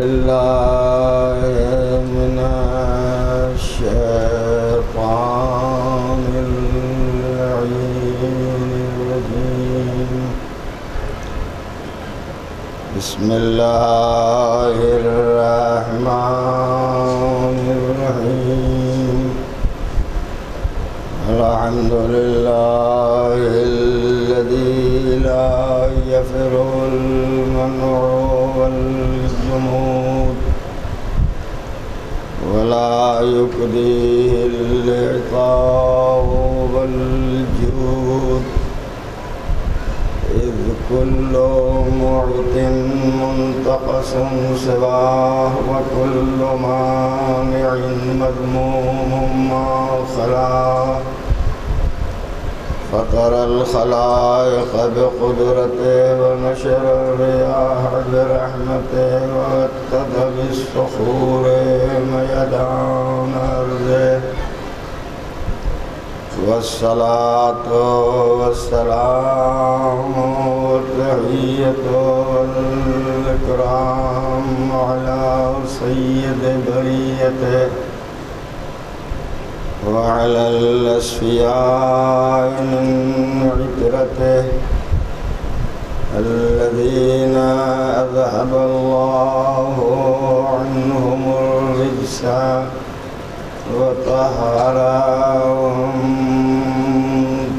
بالله من الشيطان اللعين الرجيم. بسم الله الرحمن الرحيم. الحمد لله الذي لا يفر المنع والجمود ولا يكديه العطاء والجود، إذ كل معط منتقص سواه وكل مانع مذموم ما خلاه. فطر الخلائق بقدرته ونشر الرياح برحمته واتد بالصخور ميدان أرضه. والصلاة والسلام والتحية والإكرام على سيد بريته وعلى الأصفياء من عترته الذين أذهب الله عنهم الرجس وطهرهم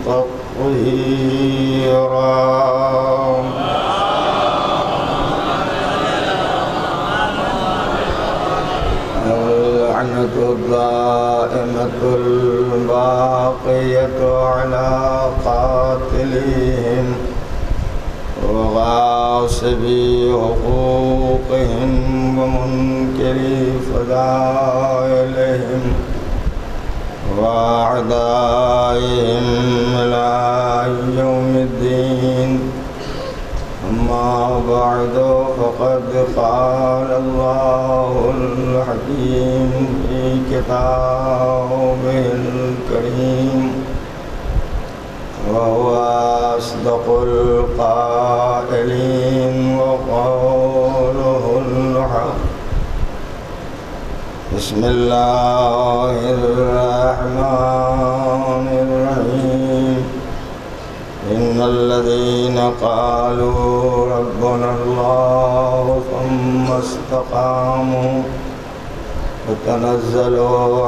تطهيرا. اللعنة الدائمة الباقية على قاتلهم وغاصبي حقوقهم ومنكري فضائلهم وأعدائهم إلى يوم الدين. أما بعد، فقد قال الله الحكيم في كتابه الكريم وهو أصدق القائلين وقوله الحق. بسم الله الرحمن الرحيم. إن الذين قالوا ربنا الله ثم استقاموا تتنزل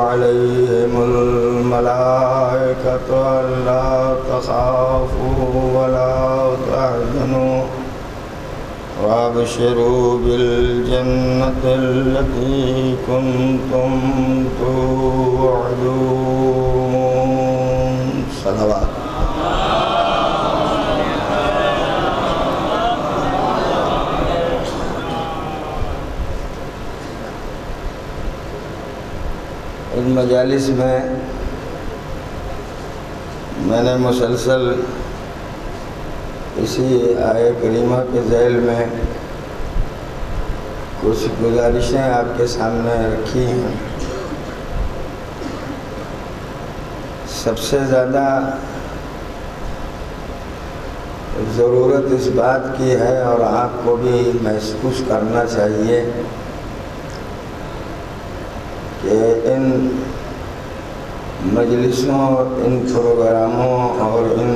عليهم الملائكة ألا تخافوا ولا تحزنوا وابشروا بالجنة التي كنتم توعدون. صلوات. ان مجالس میں نے مسلسل اسی آیہ کریمہ کے ذیل میں کچھ گزارشیں آپ کے سامنے رکھی ہیں. سب سے زیادہ ضرورت اس بات کی ہے اور آپ کو بھی محسوس کرنا چاہیے کہ ان مجلسوں، ان پروگراموں اور ان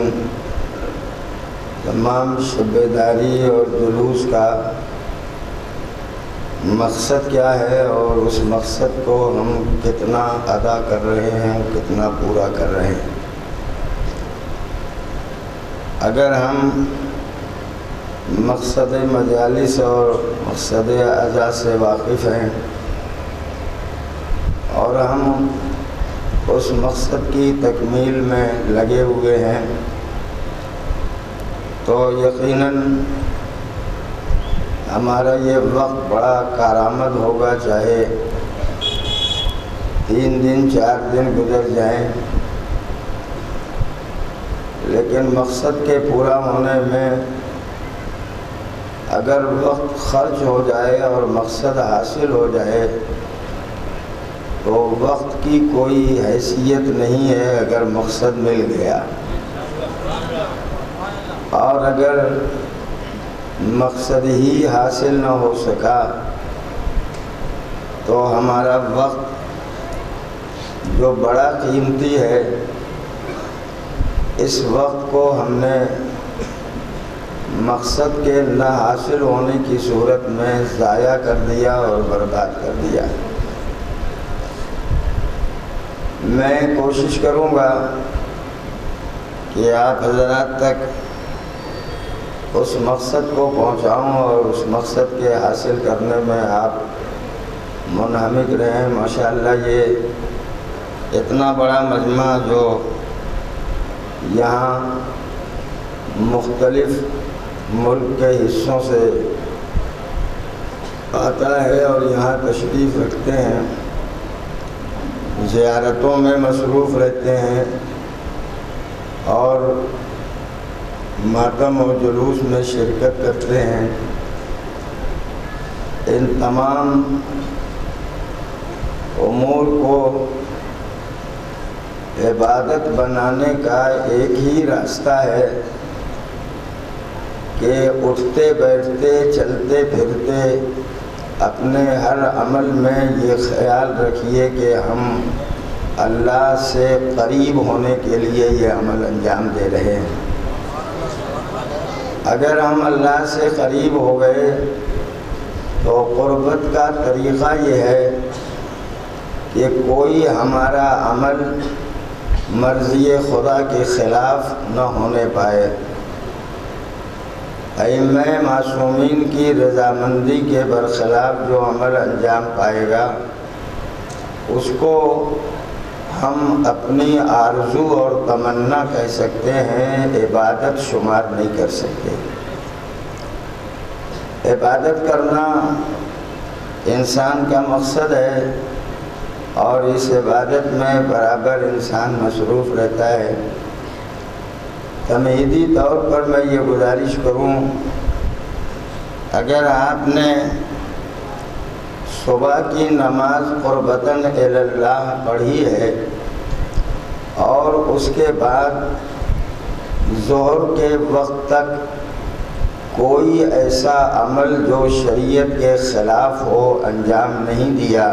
تمام شبیداری اور جلوس کا مقصد کیا ہے اور اس مقصد کو ہم کتنا ادا کر رہے ہیں، کتنا پورا کر رہے ہیں. اگر ہم مقصد مجالس اور مقصد اعضاء سے واقف ہیں اور ہم اس مقصد کی تکمیل میں لگے ہوئے ہیں تو یقیناً ہمارا یہ وقت بڑا کارآمد ہوگا، چاہے 3 دن 4 دن گزر جائیں، لیکن مقصد کے پورا ہونے میں اگر وقت خرچ ہو جائے اور مقصد حاصل ہو جائے تو وقت کی کوئی حیثیت نہیں ہے اگر مقصد مل گیا. اور اگر مقصد ہی حاصل نہ ہو سکا تو ہمارا وقت جو بڑا قیمتی ہے، اس وقت کو ہم نے مقصد کے نہ حاصل ہونے کی صورت میں ضائع کر دیا اور برباد کر دیا۔ میں کوشش کروں گا کہ آپ حضرات تک اس مقصد کو پہنچاؤں اور اس مقصد کے حاصل کرنے میں آپ منہمک رہیں۔ ماشاءاللہ یہ اتنا بڑا مجمع جو یہاں مختلف ملک کے حصوں سے آتا ہے اور یہاں تشریف رکھتے ہیں، زیارتوں میں مصروف رہتے ہیں اور ماتم و جلوس میں شرکت کرتے ہیں، ان تمام امور کو عبادت بنانے کا ایک ہی راستہ ہے کہ اٹھتے بیٹھتے چلتے پھرتے اپنے ہر عمل میں یہ خیال رکھیے کہ ہم اللہ سے قریب ہونے کے لیے یہ عمل انجام دے رہے ہیں۔ اگر ہم اللہ سے قریب ہو گئے تو قربت کا طریقہ یہ ہے کہ کوئی ہمارا عمل مرضی خدا کے خلاف نہ ہونے پائے۔ ائمہ معصومین کی رضامندی کے برخلاف جو عمل انجام پائے گا اس کو ہم اپنی آرزو اور تمنا کہہ سکتے ہیں، عبادت شمار نہیں کر سکتے۔ عبادت کرنا انسان کا مقصد ہے اور اس عبادت میں برابر انسان مصروف رہتا ہے۔ تمہیدی طور پر میں یہ گزارش کروں، اگر آپ نے صبح کی نماز قربتاً اللہ پڑھی ہے اور اس کے بعد ظہر کے وقت تک کوئی ایسا عمل جو شریعت کے خلاف ہو انجام نہیں دیا،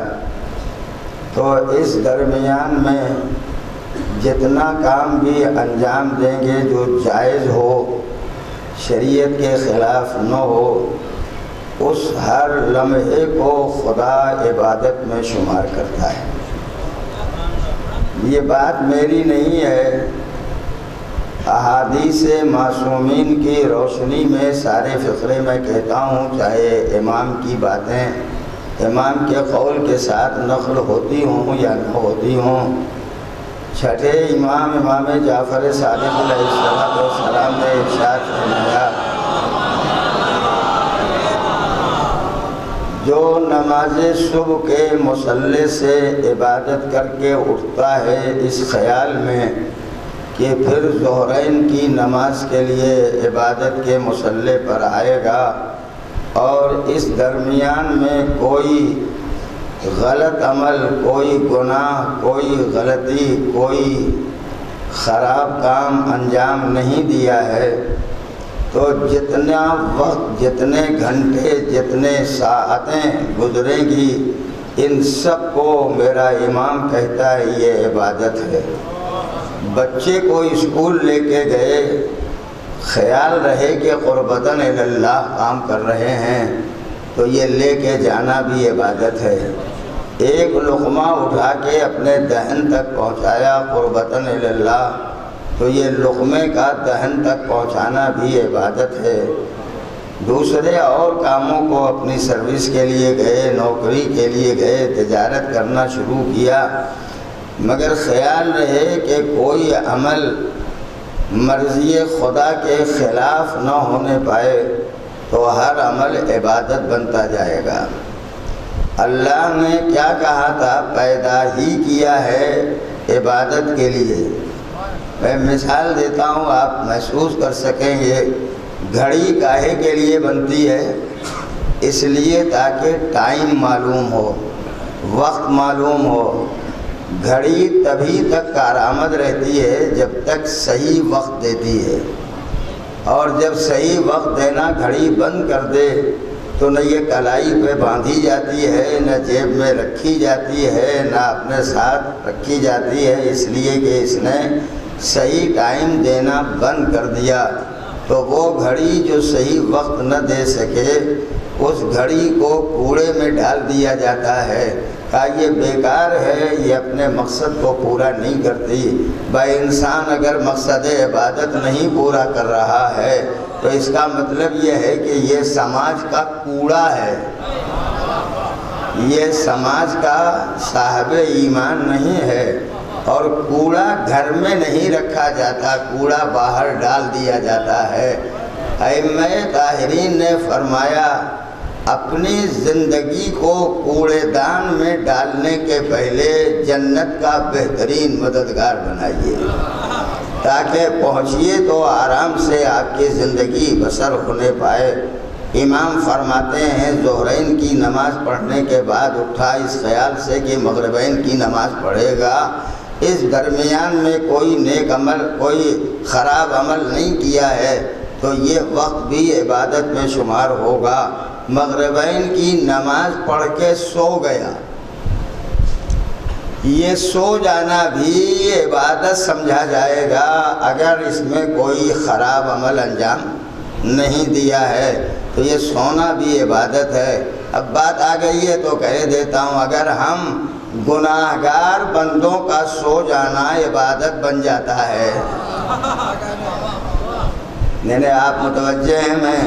تو اس درمیان میں جتنا کام بھی انجام دیں گے جو جائز ہو، شریعت کے خلاف نہ ہو، اس ہر لمحے کو خدا عبادت میں شمار کرتا ہے۔ یہ بات میری نہیں ہے، احادیث معصومین کی روشنی میں سارے فقرے میں کہتا ہوں، چاہے امام کی باتیں امام کے قول کے ساتھ نقل ہوتی ہوں یا نہ ہوتی ہوں۔ چھٹے امام جعفر صادق علیہ السلام نے ارشاد فرمایا، جو نماز صبح کے مصلی سے عبادت کر کے اٹھتا ہے اس خیال میں کہ پھر ظہرین کی نماز کے لیے عبادت کے مصلی پر آئے گا اور اس درمیان میں کوئی غلط عمل، کوئی گناہ، کوئی غلطی، کوئی خراب کام انجام نہیں دیا ہے، تو جتنا وقت، جتنے گھنٹے، جتنے ساعتیں گزریں گی، ان سب کو میرا امام کہتا ہے یہ عبادت ہے۔ بچے کو اسکول لے کے گئے، خیال رہے کہ قربتاً اللہ کام کر رہے ہیں، تو یہ لے کے جانا بھی عبادت ہے۔ ایک لقمہ اٹھا کے اپنے دہن تک پہنچایا قربتاً اللہ، تو یہ لقمے کا دہن تک پہنچانا بھی عبادت ہے۔ دوسرے اور کاموں کو اپنی سروس کے لیے گئے، نوکری کے لیے گئے، تجارت کرنا شروع کیا، مگر خیال رہے کہ کوئی عمل مرضی خدا کے خلاف نہ ہونے پائے، تو ہر عمل عبادت بنتا جائے گا۔ اللہ نے کیا کہا تھا؟ پیدا ہی کیا ہے عبادت کے لیے۔ میں مثال دیتا ہوں، آپ محسوس کر سکیں گے۔ گھڑی کاہے کے لیے بنتی ہے؟ اس لیے تاکہ ٹائم معلوم ہو، وقت معلوم ہو۔ گھڑی تبھی تک کارآمد رہتی ہے جب تک صحیح وقت دیتی ہے، اور جب صحیح وقت دینا گھڑی بند کر دے تو نہ یہ کلائی پہ باندھی جاتی ہے، نہ جیب میں رکھی جاتی ہے، نہ اپنے ساتھ رکھی جاتی ہے، اس لیے کہ اس نے صحیح ٹائم دینا بند کر دیا۔ تو وہ گھڑی جو صحیح وقت نہ دے سکے اس گھڑی کو کوڑے میں ڈال دیا جاتا ہے، کہا یہ بیکار ہے، یہ اپنے مقصد کو پورا نہیں کرتی۔ بھائی انسان اگر مقصد عبادت نہیں پورا کر رہا ہے تو اس کا مطلب یہ ہے کہ یہ سماج کا کوڑا ہے، یہ سماج کا صاحب ایمان نہیں ہے۔ اور کوڑا گھر میں نہیں رکھا جاتا، کوڑا باہر ڈال دیا جاتا ہے۔ ائمہ طاہرین نے فرمایا اپنی زندگی کو کوڑے دان میں ڈالنے کے پہلے جنت کا بہترین مددگار بنائیے، تاکہ پہنچیے تو آرام سے آپ کی زندگی بسر ہونے پائے۔ امام فرماتے ہیں ظہرین کی نماز پڑھنے کے بعد اٹھا اس خیال سے کہ مغربین کی نماز پڑھے گا، اس درمیان میں کوئی نیک عمل، کوئی خراب عمل نہیں کیا ہے تو یہ وقت بھی عبادت میں شمار ہوگا۔ مغربین کی نماز پڑھ کے سو گیا، یہ سو جانا بھی عبادت سمجھا جائے گا اگر اس میں کوئی خراب عمل انجام نہیں دیا ہے، تو یہ سونا بھی عبادت ہے۔ اب بات آ گئی ہے تو کہہ دیتا ہوں، اگر ہم گناہگار بندوں کا سو جانا عبادت بن جاتا ہے، نہیں آپ متوجہ ہیں، میں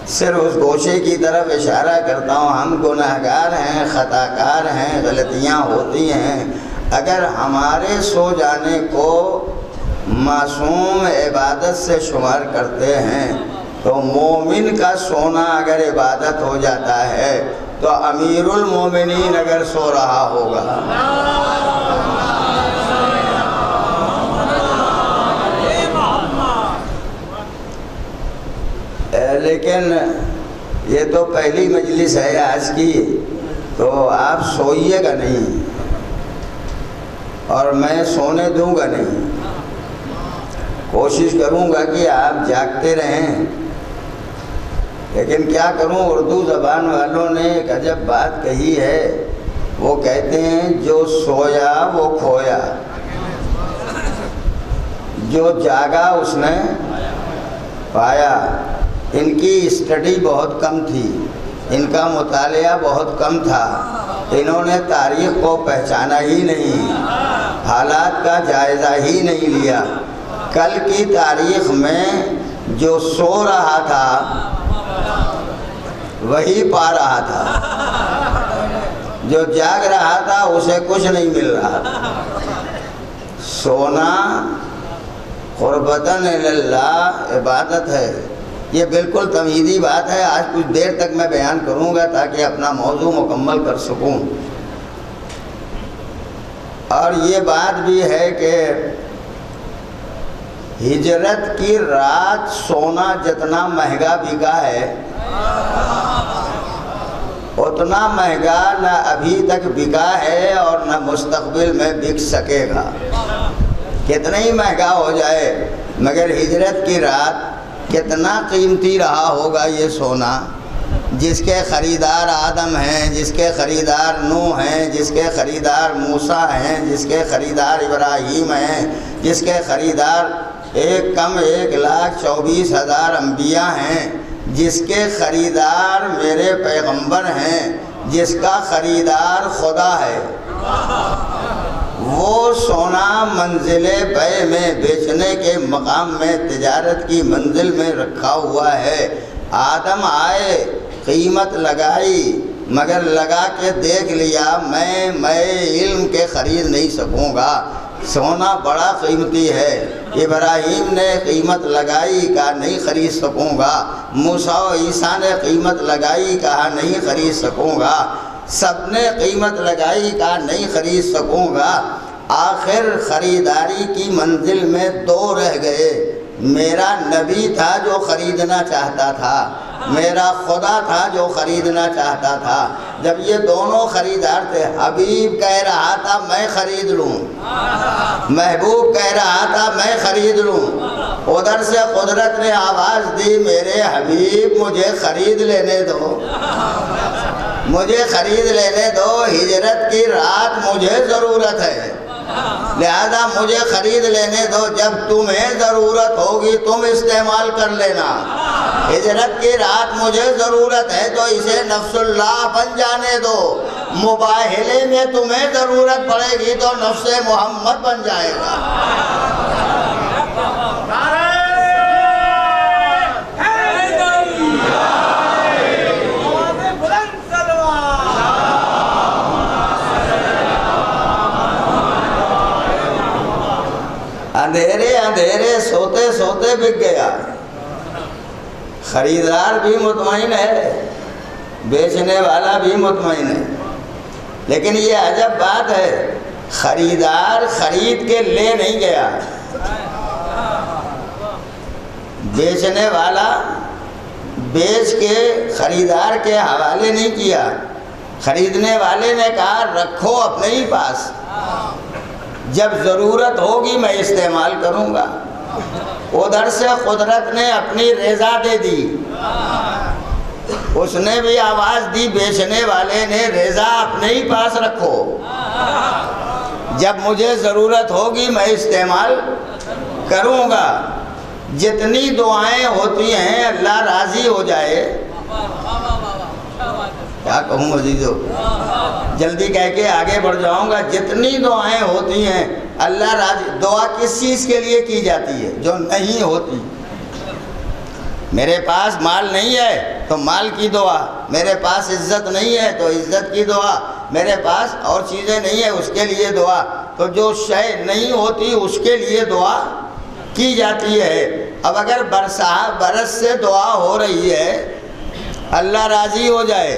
صرف اس گوشے کی طرف اشارہ کرتا ہوں، ہم گناہگار ہیں، خطا کار ہیں، غلطیاں ہوتی ہیں، اگر ہمارے سو جانے کو معصوم عبادت سے شمار کرتے ہیں تو مومن کا سونا اگر عبادت ہو جاتا ہے تو امیر المومنین اگر سو رہا ہوگا، لیکن یہ تو پہلی مجلس ہے آج کی، تو آپ سوئیے گا نہیں اور میں سونے دوں گا نہیں، کوشش کروں گا کہ آپ جاگتے رہیں۔ لیکن کیا کروں، اردو زبان والوں نے ایک عجب بات کہی ہے، وہ کہتے ہیں جو سویا وہ کھویا، جو جاگا اس نے پایا۔ ان کی اسٹڈی بہت کم تھی، ان کا مطالعہ بہت کم تھا، انہوں نے تاریخ کو پہچانا ہی نہیں، حالات کا جائزہ ہی نہیں لیا۔ کل کی تاریخ میں جو سو رہا تھا وہی پا رہا تھا، جو جاگ رہا تھا اسے کچھ نہیں مل رہا تھا۔ سونا قربتاً اللہ عبادت ہے، یہ بالکل تمہیدی بات ہے۔ آج کچھ دیر تک میں بیان کروں گا تاکہ اپنا موضوع مکمل کر سکوں۔ اور یہ بات بھی ہے کہ ہجرت کی رات سونا جتنا مہنگا بکا ہے اتنا مہنگا نہ ابھی تک بکا ہے اور نہ مستقبل میں بک سکے گا۔ کتنا ہی مہنگا ہو جائے مگر ہجرت کی رات کتنا قیمتی رہا ہوگا یہ سونا، جس کے خریدار آدم ہیں، جس کے خریدار نوح ہیں، جس کے خریدار موسیٰ ہیں، جس کے خریدار ابراہیم ہیں، جس کے خریدار 1,24,000 انبیاء ہیں، جس کے خریدار میرے پیغمبر ہیں، جس کا خریدار خدا ہے، وہ سونا منزل بے میں بیچنے کے مقام میں تجارت کی منزل میں رکھا ہوا ہے۔ آدم آئے، قیمت لگائی، مگر لگا کے دیکھ لیا میں علم کے خرید نہیں سکوں گا، سونا بڑا قیمتی ہے۔ ابراہیم نے قیمت لگائی، کہا نہیں خرید سکوں گا۔ موسیٰ و عیسیٰ نے قیمت لگائی، کہا نہیں خرید سکوں گا۔ سب نے قیمت لگائی، کہا نہیں خرید سکوں گا۔ آخر خریداری کی منزل میں دو رہ گئے، میرا نبی تھا جو خریدنا چاہتا تھا، میرا خدا تھا جو خریدنا چاہتا تھا۔ جب یہ دونوں خریدار تھے، حبیب کہہ رہا تھا میں خرید لوں، محبوب کہہ رہا تھا میں خرید لوں، ادھر سے قدرت نے آواز دی میرے حبیب مجھے خرید لینے دو، مجھے خرید لینے دو، ہجرت کی رات مجھے ضرورت ہے، لہذا مجھے خرید لینے دو، جب تمہیں ضرورت ہوگی تم استعمال کر لینا، ہجرت کی رات مجھے ضرورت ہے تو اسے نفس اللہ بن جانے دو، مباہلے میں تمہیں ضرورت پڑے گی تو نفس محمد بن جائے گا۔ اندھیرے اندھیرے سوتے سوتے بک گیا، خریدار بھی مطمئن ہے، بیچنے والا بھی مطمئن ہے، لیکن یہ عجب بات ہے، خریدار خرید کے لے نہیں گیا، بیچنے والا بیچ کے خریدار کے حوالے نہیں کیا، خریدنے والے نے کہا رکھو اپنے ہی پاس، جب ضرورت ہوگی میں استعمال کروں گا۔ ادھر سے قدرت نے اپنی رضا دے دی، اس نے بھی آواز دی بیچنے والے نے رضا اپنے ہی پاس رکھو، جب مجھے ضرورت ہوگی میں استعمال کروں گا۔ جتنی دعائیں ہوتی ہیں اللہ راضی ہو جائے، کیا کہوں عزیزو، جلدی کہہ کے آگے بڑھ جاؤں گا، جتنی دعائیں ہوتی ہیں اللہ راضی، دعا کس چیز کے لیے کی جاتی ہے جو نہیں ہوتی؟ میرے پاس مال نہیں ہے تو مال کی دعا، میرے پاس عزت نہیں ہے تو عزت کی دعا، میرے پاس اور چیزیں نہیں ہیں اس کے لیے دعا، تو جو شے نہیں ہوتی اس کے لیے دعا کی جاتی ہے۔ اب اگر برس سے دعا ہو رہی ہے اللہ راضی ہو جائے،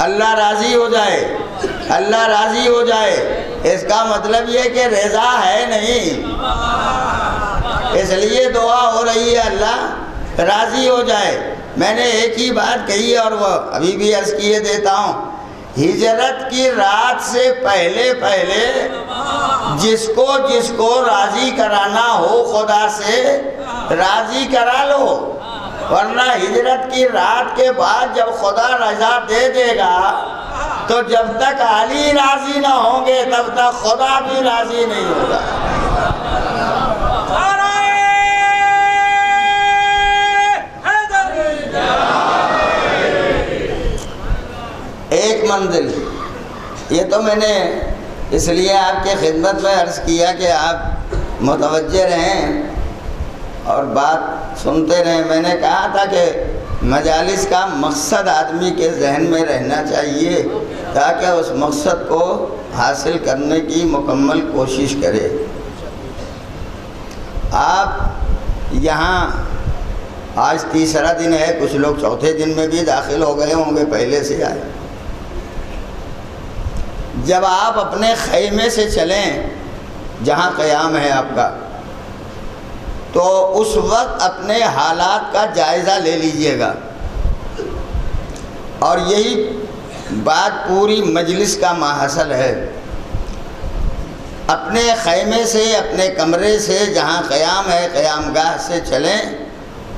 اللہ راضی ہو جائے، اللہ راضی ہو جائے، اس کا مطلب یہ کہ رضا ہے نہیں، اس لیے دعا ہو رہی ہے اللہ راضی ہو جائے۔ میں نے ایک ہی بات کہی اور وہ ابھی بھی عرض کیے دیتا ہوں، ہجرت کی رات سے پہلے جس کو راضی کرانا ہو خدا سے راضی کرا لو، ورنہ ہجرت کی رات کے بعد جب خدا رضا دے دے گا تو جب تک علی راضی نہ ہوں گے تب تک خدا بھی راضی نہیں ہوگا۔ ایک منزل، یہ تو میں نے اس لیے آپ کے خدمت میں عرض کیا کہ آپ متوجہ رہیں اور بات سنتے رہیں۔ میں نے کہا تھا کہ مجالس کا مقصد آدمی کے ذہن میں رہنا چاہیے تاکہ اس مقصد کو حاصل کرنے کی مکمل کوشش کرے۔ آپ یہاں آج تیسرا دن ہے، کچھ لوگ چوتھے دن میں بھی داخل ہو گئے ہوں گے، پہلے سے آئے۔ جب آپ اپنے خیمے سے چلیں جہاں قیام ہے آپ کا، تو اس وقت اپنے حالات کا جائزہ لے لیجئے گا، اور یہی بات پوری مجلس کا ماحصل ہے۔ اپنے خیمے سے، اپنے کمرے سے جہاں قیام ہے قیام گاہ سے چلیں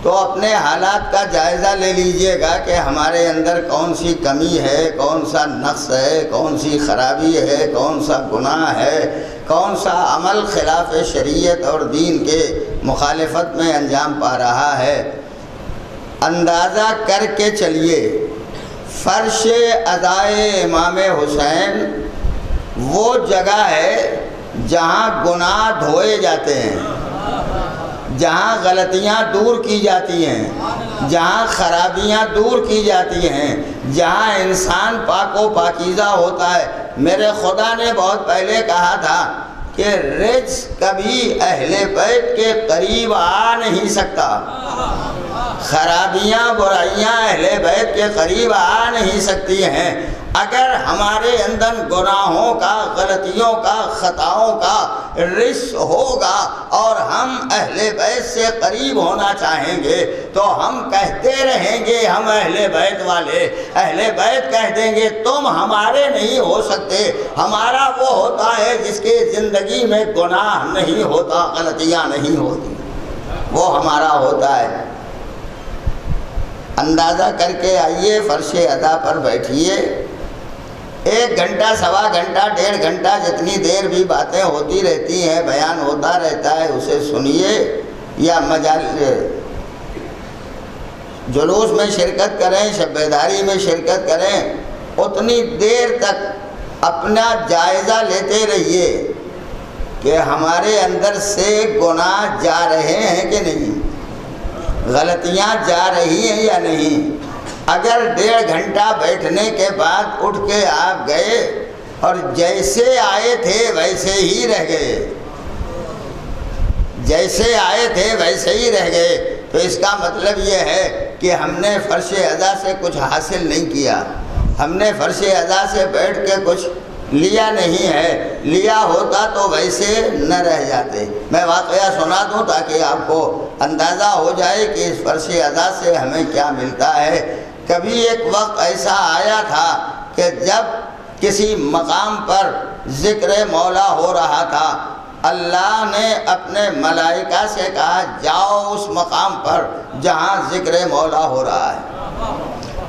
تو اپنے حالات کا جائزہ لے لیجئے گا کہ ہمارے اندر کون سی کمی ہے، کون سا نقص ہے، کون سی خرابی ہے، کون سا گناہ ہے، کون سا عمل خلاف شریعت اور دین کے مخالفت میں انجام پا رہا ہے۔ اندازہ کر کے چلیے، فرش ادائے امام حسین وہ جگہ ہے جہاں گناہ دھوئے جاتے ہیں، جہاں غلطیاں دور کی جاتی ہیں، جہاں خرابیاں دور کی جاتی ہیں، جہاں انسان پاک و پاکیزہ ہوتا ہے۔ میرے خدا نے بہت پہلے کہا تھا کہ رجس کبھی اہل بیت کے قریب آ نہیں سکتا، خرابیاں برائیاں اہل بیت کے قریب آ نہیں سکتی ہیں۔ اگر ہمارے اندر گناہوں کا، غلطیوں کا، خطاؤں کا رجس ہوگا اور ہم اہل بیت سے قریب ہونا چاہیں گے تو ہم کہتے رہیں گے ہم اہل بیت والے، اہل بیت کہہ دیں گے تم ہمارے نہیں ہو سکتے، ہمارا وہ ہوتا ہے جس کے زندگی میں گناہ نہیں ہوتا، غلطیاں نہیں ہوتی۔ وہ ہمارا ہوتا ہے۔ اندازہ کر کے آئیے، فرش ادا پر بیٹھیے، 1 گھنٹہ، سوا گھنٹہ، 1.5 گھنٹہ، جتنی دیر بھی باتیں ہوتی رہتی ہیں، بیان ہوتا رہتا ہے، اسے سنیے یا جلوس میں شرکت کریں، شب بیداری میں شرکت کریں، اتنی دیر تک اپنا جائزہ لیتے رہیے کہ ہمارے اندر سے گناہ جا رہے ہیں کہ نہیں، غلطیاں جا رہی ہیں یا نہیں۔ اگر 1.5 گھنٹہ بیٹھنے کے بعد اٹھ کے آپ گئے اور جیسے آئے تھے ویسے ہی رہ گئے، جیسے آئے تھے ویسے ہی رہ گئے، تو اس کا مطلب یہ ہے کہ ہم نے فرش ادا سے کچھ حاصل نہیں کیا، ہم نے فرش ادا سے بیٹھ کے کچھ لیا نہیں ہے، لیا ہوتا تو ویسے نہ رہ جاتے۔ میں واقعہ سنا دوں تاکہ آپ کو اندازہ ہو جائے کہ اس فرش ادا سے ہمیں کیا ملتا ہے۔ کبھی ایک وقت ایسا آیا تھا کہ جب کسی مقام پر ذکر مولا ہو رہا تھا، اللہ نے اپنے ملائکہ سے کہا جاؤ اس مقام پر جہاں ذکر مولا ہو رہا ہے۔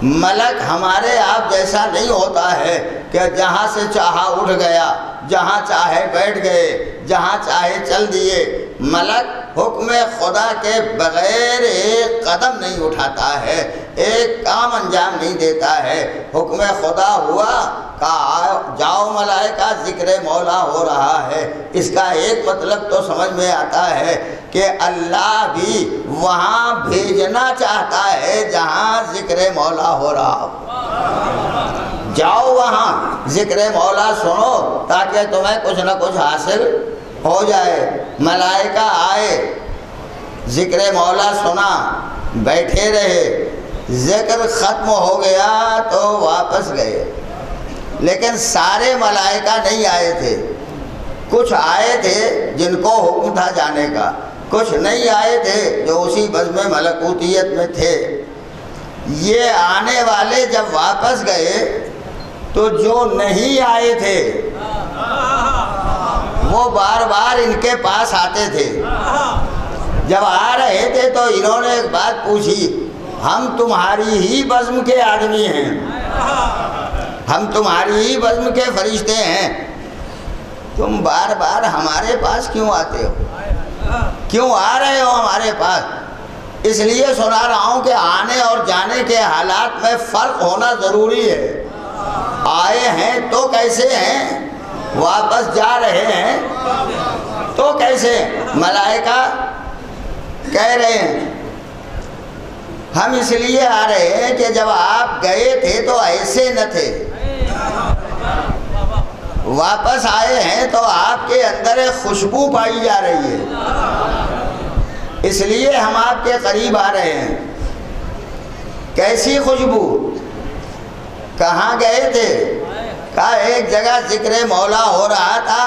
ملک ہمارے آپ جیسا نہیں ہوتا ہے کہ جہاں سے چاہا اٹھ گیا، جہاں چاہے بیٹھ گئے، جہاں چاہے چل دیے۔ ملک حکم خدا کے بغیر ایک قدم نہیں اٹھاتا ہے، ایک کام انجام نہیں دیتا ہے۔ حکم خدا ہوا، کہا جاؤ ملائکہ ذکر مولا ہو رہا ہے۔ اس کا ایک مطلب تو سمجھ میں آتا ہے کہ اللہ بھی وہاں بھیجنا چاہتا ہے جہاں ذکر مولا ہو رہا ہو۔ جاؤ وہاں ذکر مولا سنو تاکہ تمہیں کچھ نہ کچھ حاصل ہو جائے۔ ملائکہ آئے، ذکر مولا سنا، بیٹھے رہے، ذکر ختم ہو گیا تو واپس گئے۔ لیکن سارے ملائکہ نہیں آئے تھے، کچھ آئے تھے جن کو حکم تھا جانے کا، کچھ نہیں آئے تھے جو اسی بزم ملکوتیت میں تھے۔ یہ آنے والے جب واپس گئے تو جو نہیں آئے تھے وہ بار بار ان کے پاس آتے تھے۔ جب آ رہے تھے تو انہوں نے ایک بات پوچھی، ہم تمہاری ہی بزم کے آدمی ہیں، ہم تمہاری ہی بزم کے فرشتے ہیں، تم بار بار ہمارے پاس کیوں آتے ہو، کیوں آ رہے ہو ہمارے پاس؟ اس لیے سنا رہا ہوں کہ آنے اور جانے کے حالات میں فرق ہونا ضروری ہے۔ آئے ہیں تو کیسے ہیں، واپس جا رہے ہیں تو کیسے؟ ملائکہ کہہ رہے ہیں ہم اس لیے آ رہے ہیں کہ جب آپ گئے تھے تو ایسے نہ تھے، واپس آئے ہیں تو آپ کے اندر ایک خوشبو پائی جا رہی ہے، اس لیے ہم آپ کے قریب آ رہے ہیں۔ کیسی خوشبو؟ کہاں گئے تھے؟ کہا ایک جگہ ذکر مولا ہو رہا تھا،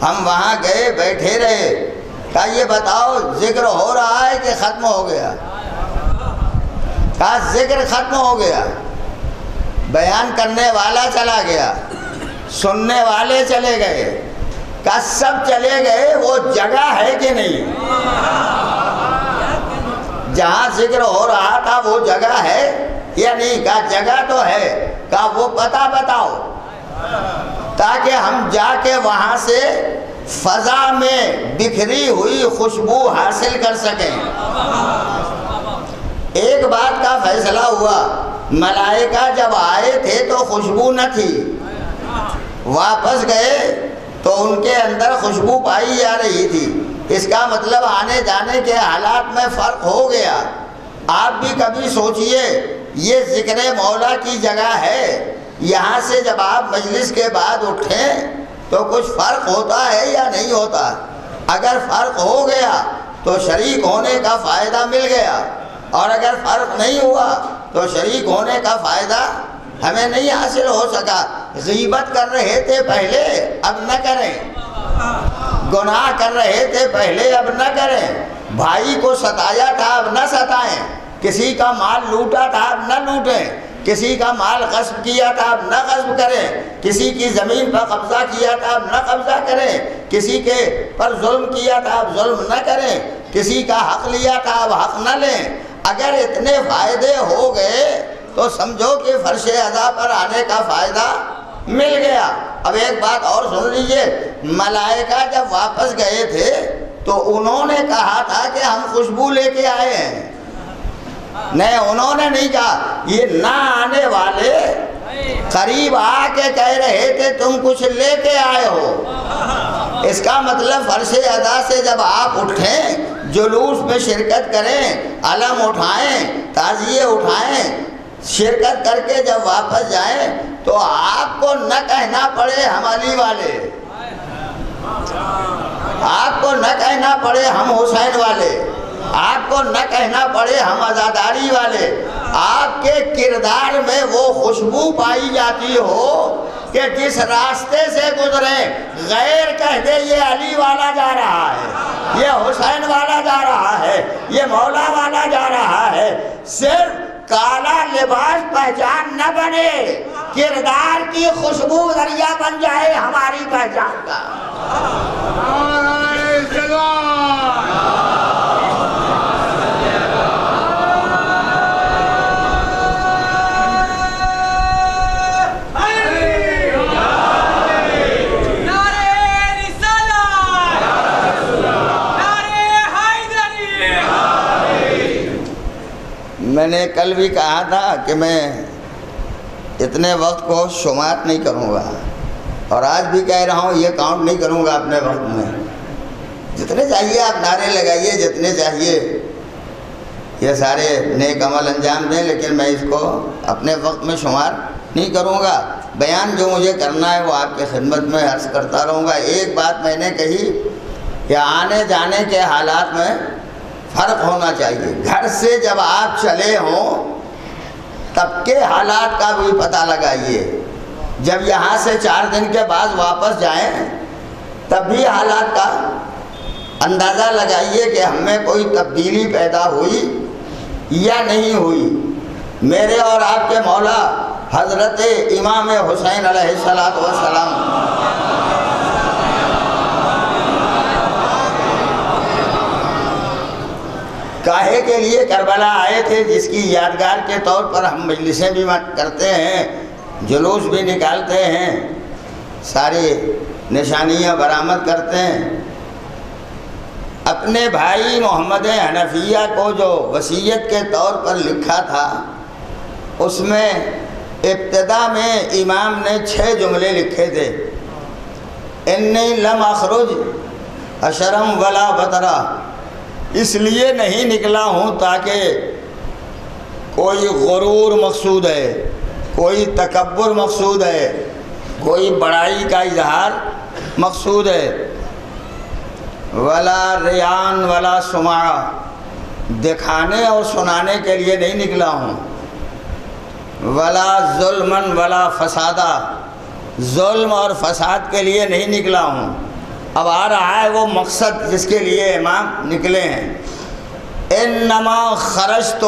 ہم وہاں گئے، بیٹھے رہے۔ کہا یہ بتاؤ ذکر ہو رہا ہے کہ ختم ہو گیا؟ کہا ذکر ختم ہو گیا، بیان کرنے والا چلا گیا، سننے والے چلے گئے۔ کہا سب چلے گئے، وہ جگہ ہے کہ نہیں؟ جہاں ذکر ہو رہا تھا وہ جگہ ہے یا نہیں؟ کہا جگہ تو ہے۔ کہا وہ پتہ بتاؤ تاکہ ہم جا کے وہاں سے فضا میں بکھری ہوئی خوشبو حاصل کر سکیں۔ ایک بات کا فیصلہ ہوا، ملائکہ جب آئے تھے تو خوشبو نہ تھی، واپس گئے تو ان کے اندر خوشبو پائی جا رہی تھی۔ اس کا مطلب آنے جانے کے حالات میں فرق ہو گیا۔ آپ بھی کبھی سوچئے یہ ذکر مولا کی جگہ ہے، یہاں سے جب آپ مجلس کے بعد اٹھیں تو کچھ فرق ہوتا ہے یا نہیں ہوتا؟ اگر فرق ہو گیا تو شریک ہونے کا فائدہ مل گیا، اور اگر فرق نہیں ہوا تو شریک ہونے کا فائدہ ہمیں نہیں حاصل ہو سکا۔ غیبت کر رہے تھے پہلے، اب نہ کریں، گناہ کر رہے تھے پہلے، اب نہ کریں، بھائی کو ستایا تھا اب نہ ستائیں، کسی کا مال لوٹا تھا اب نہ لوٹیں، کسی کا مال غصب کیا تھا اب نہ غصب کریں، کسی کی زمین پر قبضہ کیا تھا اب نہ قبضہ کریں، کسی کے پر ظلم کیا تھا اب ظلم نہ کریں، کسی کا حق لیا تھا اب حق نہ لیں۔ اگر اتنے فائدے ہو گئے تو سمجھو کہ فرش ادا پر آنے کا فائدہ مل گیا۔ اب ایک بات اور سن لیجئے، ملائکہ جب واپس گئے تھے تو انہوں نے کہا تھا کہ ہم خوشبو لے کے آئے ہیں، نہیں انہوں نے نہیں کہا۔ یہ نہ آنے والے قریب آ کے کہہ رہے تھے تم کچھ لے کے آئے ہو۔ اس کا مطلب فرش ادا سے جب آپ اٹھیں، جلوس میں شرکت کریں، علم اٹھائیں، تعزیے اٹھائیں، شرکت کر کے جب واپس جائیں تو آپ کو نہ کہنا پڑے ہم علی والے، آپ کو نہ کہنا پڑے ہم حسین والے، آپ کو نہ کہنا پڑے ہم عزاداری والے، آپ کے کردار میں وہ خوشبو پائی جاتی ہو کہ جس راستے سے گزرے غیر کہہ دے یہ علی والا جا رہا ہے، یہ حسین والا جا رہا ہے، یہ مولا والا جا رہا ہے۔ صرف کالا لباس پہچان نہ بنے، کردار کی خوشبو ذریعہ بن جائے ہماری پہچان کا۔ میں نے کل بھی کہا تھا کہ میں اتنے وقت کو شمار نہیں کروں گا، اور آج بھی کہہ رہا ہوں یہ کاؤنٹ نہیں کروں گا اپنے وقت میں۔ جتنے چاہیے آپ نعرے لگائیے، جتنے چاہیے یہ سارے نیک عمل انجام دیں، لیکن میں اس کو اپنے وقت میں شمار نہیں کروں گا۔ بیان جو مجھے کرنا ہے وہ آپ کی خدمت میں عرض کرتا رہوں گا۔ ایک بات میں نے کہی کہ آنے جانے کے حالات میں فرق ہونا چاہیے۔ گھر سے جب آپ چلے ہوں تب کے حالات کا بھی پتہ لگائیے، جب یہاں سے 4 دن کے بعد واپس جائیں تب بھی حالات کا اندازہ لگائیے کہ ہم میں کوئی تبدیلی پیدا ہوئی یا نہیں ہوئی۔ میرے اور آپ کے مولا حضرت امام حسین علیہ السلام کاہے کے لیے کربلا آئے تھے، جس کی یادگار کے طور پر ہم مجلسیں بھی کرتے ہیں، جلوس بھی نکالتے ہیں، ساری نشانیاں برآمد کرتے ہیں۔ اپنے بھائی محمد حنفیہ کو جو وصیت کے طور پر لکھا تھا، اس میں ابتدا میں امام نے 6 جملے لکھے تھے۔ انی لم اخرج اشرم ولا بطرا، اس لیے نہیں نکلا ہوں تاکہ کوئی غرور مقصود ہے، کوئی تکبر مقصود ہے، کوئی بڑائی کا اظہار مقصود ہے۔ ولا ریان ولا سماع، دکھانے اور سنانے کے لیے نہیں نکلا ہوں۔ ولا ظلمن ولا فسادہ، ظلم اور فساد کے لیے نہیں نکلا ہوں۔ اب آ رہا ہے وہ مقصد جس کے لیے امام نکلے ہیں۔ انما خرجت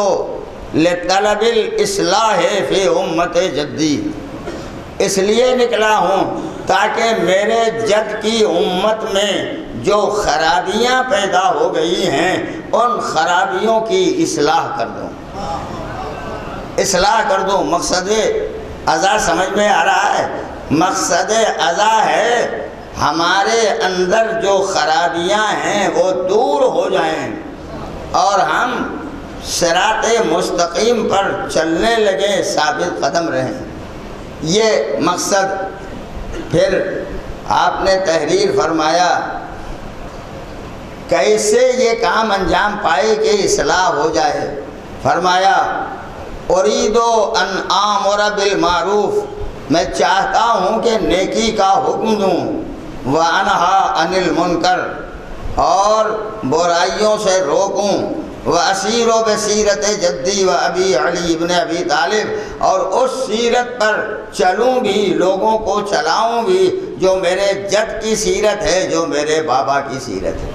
لطلب الاصلاح فی امت جدی، اس لیے نکلا ہوں تاکہ میرے جد کی امت میں جو خرابیاں پیدا ہو گئی ہیں ان خرابیوں کی اصلاح کر دوں، اصلاح کر دوں۔ مقصد ازا سمجھ میں آ رہا ہے؟ مقصد ازا ہے ہمارے اندر جو خرابیاں ہیں وہ دور ہو جائیں اور ہم صراط مستقیم پر چلنے لگیں، ثابت قدم رہیں، یہ مقصد۔ پھر آپ نے تحریر فرمایا کیسے یہ کام انجام پائے کہ اصلاح ہو جائے۔ فرمایا اریدو ان آمر بالمعروف، میں چاہتا ہوں کہ نیکی کا حکم دوں، وانہا عن المنکر، اور برائیوں سے روکوں، واسیر بسیرت جدی و ابی علی ابن ابی طالب، اور اس سیرت پر چلوں بھی، لوگوں کو چلاؤں بھی جو میرے جد کی سیرت ہے، جو میرے بابا کی سیرت ہے۔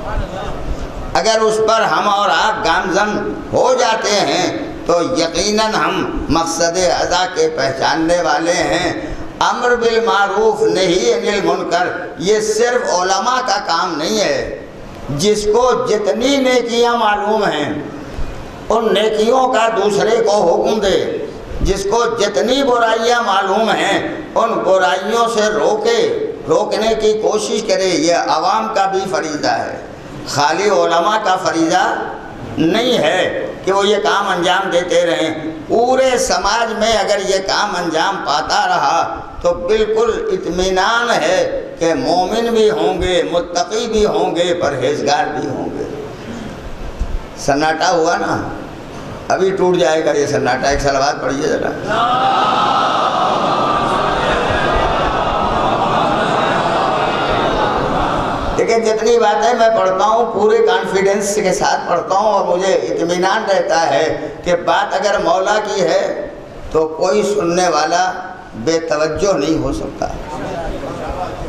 اگر اس پر ہم اور آپ گامزن ہو جاتے ہیں تو یقیناً ہم مقصد ازا کے پہچاننے والے ہیں۔ امر بالمعروف نہی عن المنکر، یہ صرف علماء کا کام نہیں ہے، جس کو جتنی نیکیاں معلوم ہیں ان نیکیوں کا دوسرے کو حکم دے، جس کو جتنی برائیاں معلوم ہیں ان برائیوں سے روکنے کی کوشش کرے۔ یہ عوام کا بھی فریضہ ہے، خالی علماء کا فریضہ نہیں ہے کہ وہ یہ کام انجام دیتے رہیں۔ پورے سماج میں اگر یہ کام انجام پاتا رہا تو بالکل اطمینان ہے کہ مومن بھی ہوں گے، متقی بھی ہوں گے، پرہیزگار بھی ہوں گے۔ سناٹا ہوا نا، ابھی ٹوٹ جائے گا یہ سناٹا۔ ایک صلوات پڑھیے ذرا۔ لیکن جتنی باتیں میں پڑھتا ہوں پورے کانفیڈنس کے ساتھ پڑھتا ہوں اور مجھے اطمینان رہتا ہے کہ بات اگر مولا کی ہے تو کوئی سننے والا بے توجہ نہیں ہو سکتا،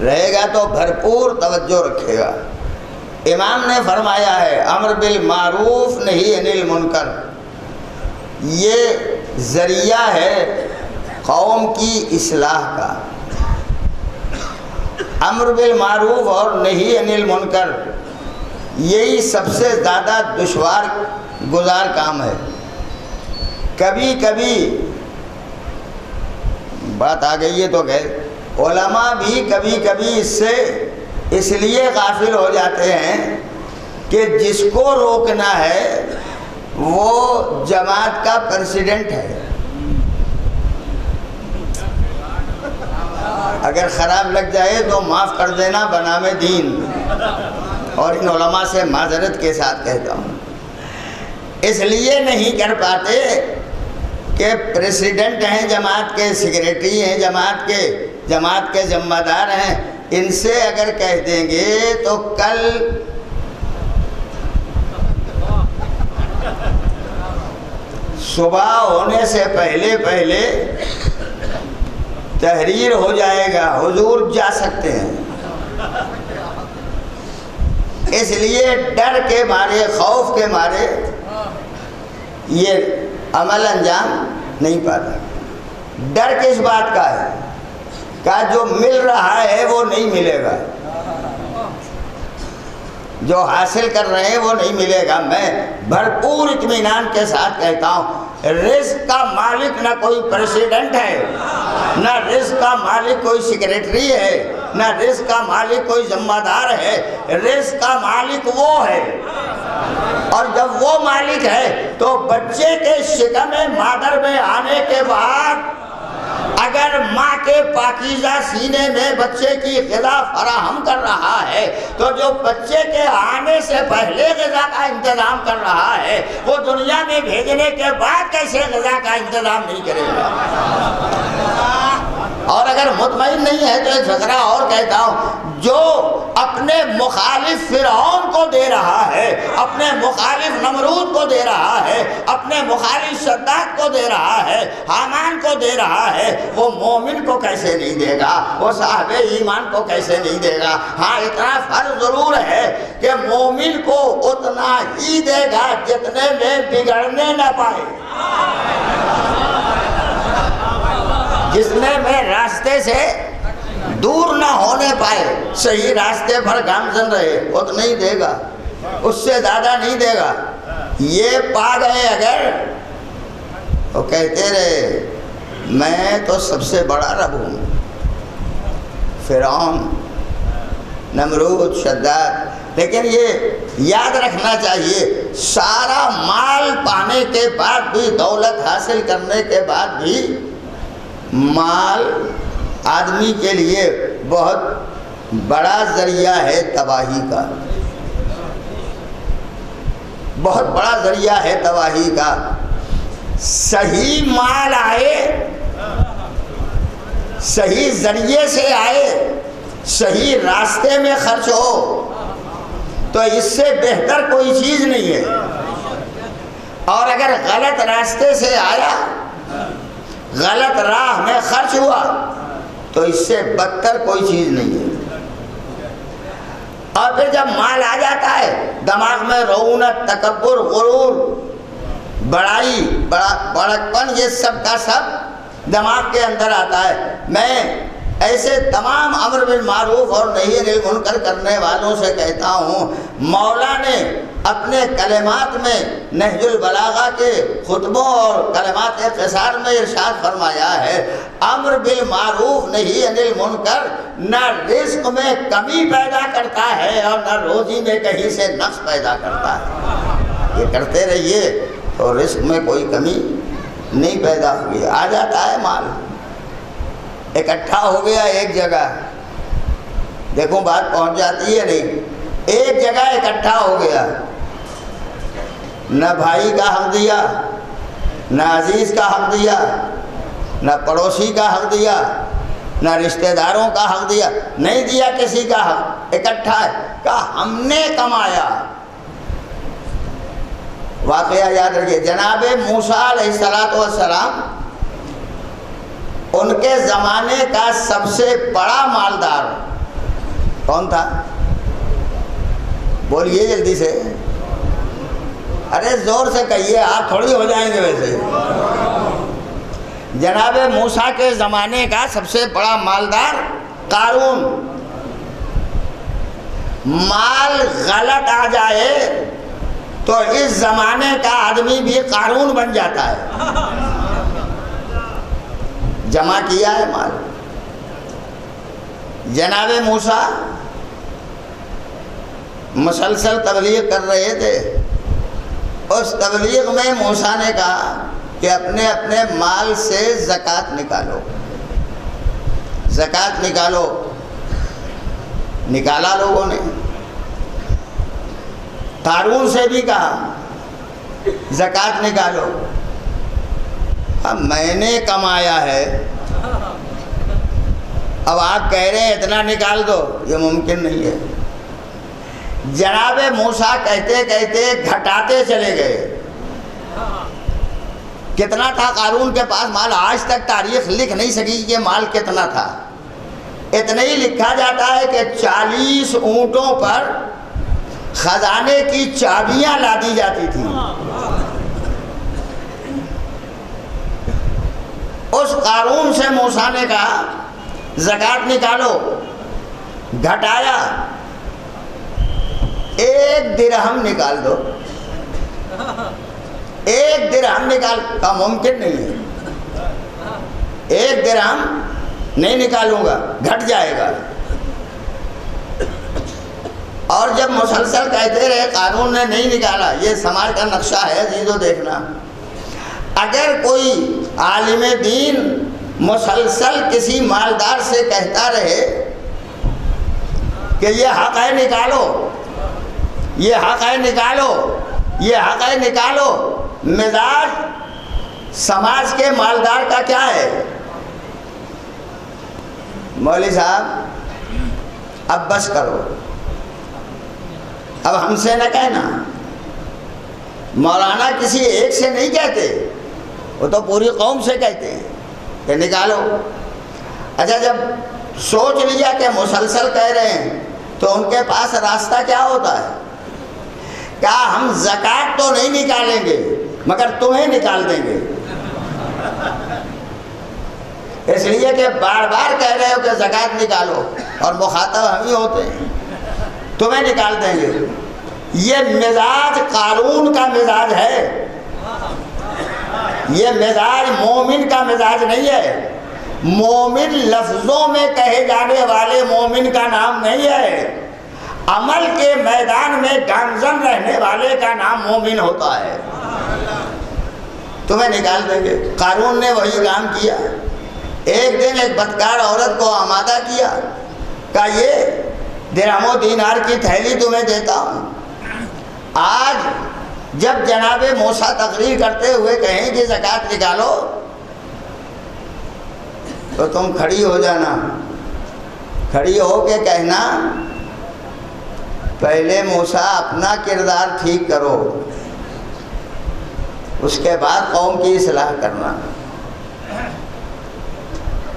رہے گا تو بھرپور توجہ رکھے گا۔ امام نے فرمایا ہے امر بالمعروف نہی عن المنکر، یہ ذریعہ ہے قوم کی اصلاح کا۔ امر بالمعروف اور نہی عن المنکر یہی سب سے زیادہ دشوار گزار کام ہے۔ کبھی کبھی بات آ گئی ہے تو گئے، علماء بھی کبھی کبھی اس سے اس لیے غافل ہو جاتے ہیں کہ جس کو روکنا ہے وہ جماعت کا پریزیڈنٹ ہے۔ اگر خراب لگ جائے تو معاف کر دینا بنام دین، اور ان علماء سے معذرت کے ساتھ کہتا ہوں، اس لیے نہیں کر پاتے کہ پریزیڈنٹ ہیں جماعت کے، سیکریٹری ہیں جماعت کے ذمہ دار ہیں، ان سے اگر کہہ دیں گے تو کل صبح ہونے سے پہلے تحریر ہو جائے گا، حضور جا سکتے ہیں۔ اس لیے ڈر کے مارے، خوف کے مارے یہ عمل انجام نہیں پاتا۔ ڈر کس بات کا ہے؟ کہ جو مل رہا ہے وہ نہیں ملے گا، جو حاصل کر رہے ہیں وہ نہیں ملے گا۔ میں بھرپور اطمینان کے ساتھ کہتا ہوں رزق کا مالک نہ کوئی پریزیڈنٹ ہے، نہ رزق کا مالک کوئی سیکریٹری ہے، نہ رزق کا مالک کوئی ذمہ دار ہے، رزق کا مالک وہ ہے۔ اور جب وہ مالک ہے تو بچے کے شکم مادر میں آنے کے بعد اگر ماں کے پاکیزہ سینے میں بچے کی غذا فراہم کر رہا ہے تو جو بچے کے آنے سے پہلے غذا کا انتظام کر رہا ہے وہ دنیا میں بھیجنے کے بعد کیسے غذا کا انتظام نہیں کرے گا؟ اور اگر مطمئن نہیں ہے تو ایک فقرہ اور کہتا ہوں، جو اپنے مخالف فرعون کو دے رہا ہے، اپنے مخالف نمرود کو دے رہا ہے، اپنے مخالف شداد کو دے رہا ہے، حامان کو دے رہا ہے، وہ مومن کو کیسے نہیں دے گا؟ وہ صاحب ایمان کو کیسے نہیں دے گا؟ ہاں اتنا فرض ضرور ہے کہ مومن کو اتنا ہی دے گا جتنے میں بگڑنے نہ پائے، جتنے میں راستے سے دور نہ ہونے پائے، صحیح راستے پر گامزن رہے، وہ تو نہیں دے گا، اس سے زیادہ نہیں دے گا۔ یہ پا گئے اگر تو کہتے رہے میں تو سب سے بڑا رب ہوں، فرعون، نمرود، شداد۔ لیکن یہ یاد رکھنا چاہیے سارا مال پانے کے بعد بھی، دولت حاصل کرنے کے بعد بھی، مال آدمی کے لیے بہت بڑا ذریعہ ہے تباہی کا، بہت بڑا ذریعہ ہے تباہی کا۔ صحیح مال آئے، صحیح ذریعے سے آئے، صحیح راستے میں خرچ ہو تو اس سے بہتر کوئی چیز نہیں ہے، اور اگر غلط راستے سے آیا، غلط راہ میں خرچ ہوا تو اس سے بدتر کوئی چیز نہیں ہے۔ اور پھر جب مال آ جاتا ہے دماغ میں رعونت، تکبر، غرور، بڑائی، بڑکپن، یہ سب کا سب دماغ کے اندر آتا ہے۔ میں ایسے تمام امر بالمعروف اور نہی عن المنکر کرنے والوں سے کہتا ہوں، مولا نے اپنے کلمات میں نہج البلاغہ کے خطبوں اور کلمات قصار میں ارشاد فرمایا ہے، امر بالمعروف نہی عن المنکر نہ رزق میں کمی پیدا کرتا ہے اور نہ روزی میں کہیں سے نقص پیدا کرتا ہے۔ یہ کرتے رہیے تو رزق میں کوئی کمی نہیں پیدا ہوگی، آ جاتا ہے مال اکٹھا ہو گیا ایک جگہ، دیکھو بات پہنچ جاتی ہے نہیں، ایک جگہ اکٹھا ہو گیا، نہ بھائی کا حق دیا، نہ عزیز کا حق دیا، نہ پڑوسی کا حق دیا، نہ رشتہ داروں کا حق دیا، نہیں دیا کسی کا حق، اکٹھا ہے، کہا ہم نے کمایا۔ واقعہ یاد رکھیے، جناب موسیٰ علیہ السلام ان کے زمانے کا سب سے بڑا مالدار کون تھا؟ بولیے جلدی سے، ارے زور سے کہیے، آپ تھوڑی ہو جائیں گے ویسے۔ جناب موسیٰ کے زمانے کا سب سے بڑا مالدار قارون۔ مال غلط آ جائے تو اس زمانے کا آدمی بھی قارون بن جاتا ہے۔ جمع کیا ہے مال۔ جناب موسیٰ مسلسل تبلیغ کر رہے تھے، اس تبلیغ میں موسیٰ نے کہا کہ اپنے اپنے مال سے زکوٰۃ نکالو، زکوٰۃ نکالو۔ نکالا لوگوں نے، قارون سے بھی کہا زکوٰۃ نکالو۔ میں نے کمایا ہے، اب آپ کہہ رہے ہیں اتنا نکال دو، یہ ممکن نہیں ہے۔ جناب موسیٰ کہتے کہتے گھٹاتے چلے گئے۔ کتنا تھا قارون کے پاس مال؟ آج تک تاریخ لکھ نہیں سکی کہ مال کتنا تھا۔ اتنا ہی لکھا جاتا ہے کہ 40 اونٹوں پر خزانے کی چابیاں لادی جاتی تھیں۔ اس قارون سے موسیٰ نے کہا زکوٰۃ نکالو، گھٹایا، 1 درہم نکال دو، 1 درہم نکال کا ممکن نہیں ہے، 1 درہم نہیں نکالوں گا، گھٹ جائے گا۔ اور جب مسلسل کہتے رہے، قارون نے نہیں نکالا۔ یہ سماج کا نقشہ ہے عزیزو، دیکھنا، اگر کوئی عالم دین مسلسل کسی مالدار سے کہتا رہے کہ یہ حق ہے نکالو، یہ حق ہے نکالو، یہ حق ہے نکالو، مزاج سماج کے مالدار کا کیا ہے؟ مولوی صاحب اب بس کرو، اب ہم سے نہ کہنا۔ مولانا کسی ایک سے نہیں کہتے، وہ تو پوری قوم سے کہتے ہیں کہ نکالو۔ اچھا جب سوچ لیا کہ مسلسل کہہ رہے ہیں تو ان کے پاس راستہ کیا ہوتا ہے؟ کہا ہم زکوٰۃ تو نہیں نکالیں گے مگر تمہیں نکال دیں گے، اس لیے کہ بار بار کہہ رہے ہو کہ زکوٰۃ نکالو اور مخاطب ہم ہی ہوتے ہیں، تمہیں نکال دیں گے۔ یہ مزاج قارون کا مزاج ہے، یہ مزاج مومن کا مزاج نہیں ہے۔ مومن لفظوں میں کہے جانے والے مومن کا نام نہیں ہے، عمل کے میدان میں گامزن رہنے والے کا نام مومن ہوتا ہے۔ تمہیں نکال دیں گے۔ قارون نے وہی کام کیا۔ ایک دن ایک بدکار عورت کو آمادہ کیا، کہا یہ درہم و دینار کی تھیلی تمہیں دیتا ہوں، آج جب جناب موسیٰ تقریر کرتے ہوئے کہیں کہ زکوٰۃ نکالو تو تم کھڑی ہو جانا، کھڑی ہو کے کہنا پہلے موسیٰ اپنا کردار ٹھیک کرو، اس کے بعد قوم کی اصلاح کرنا۔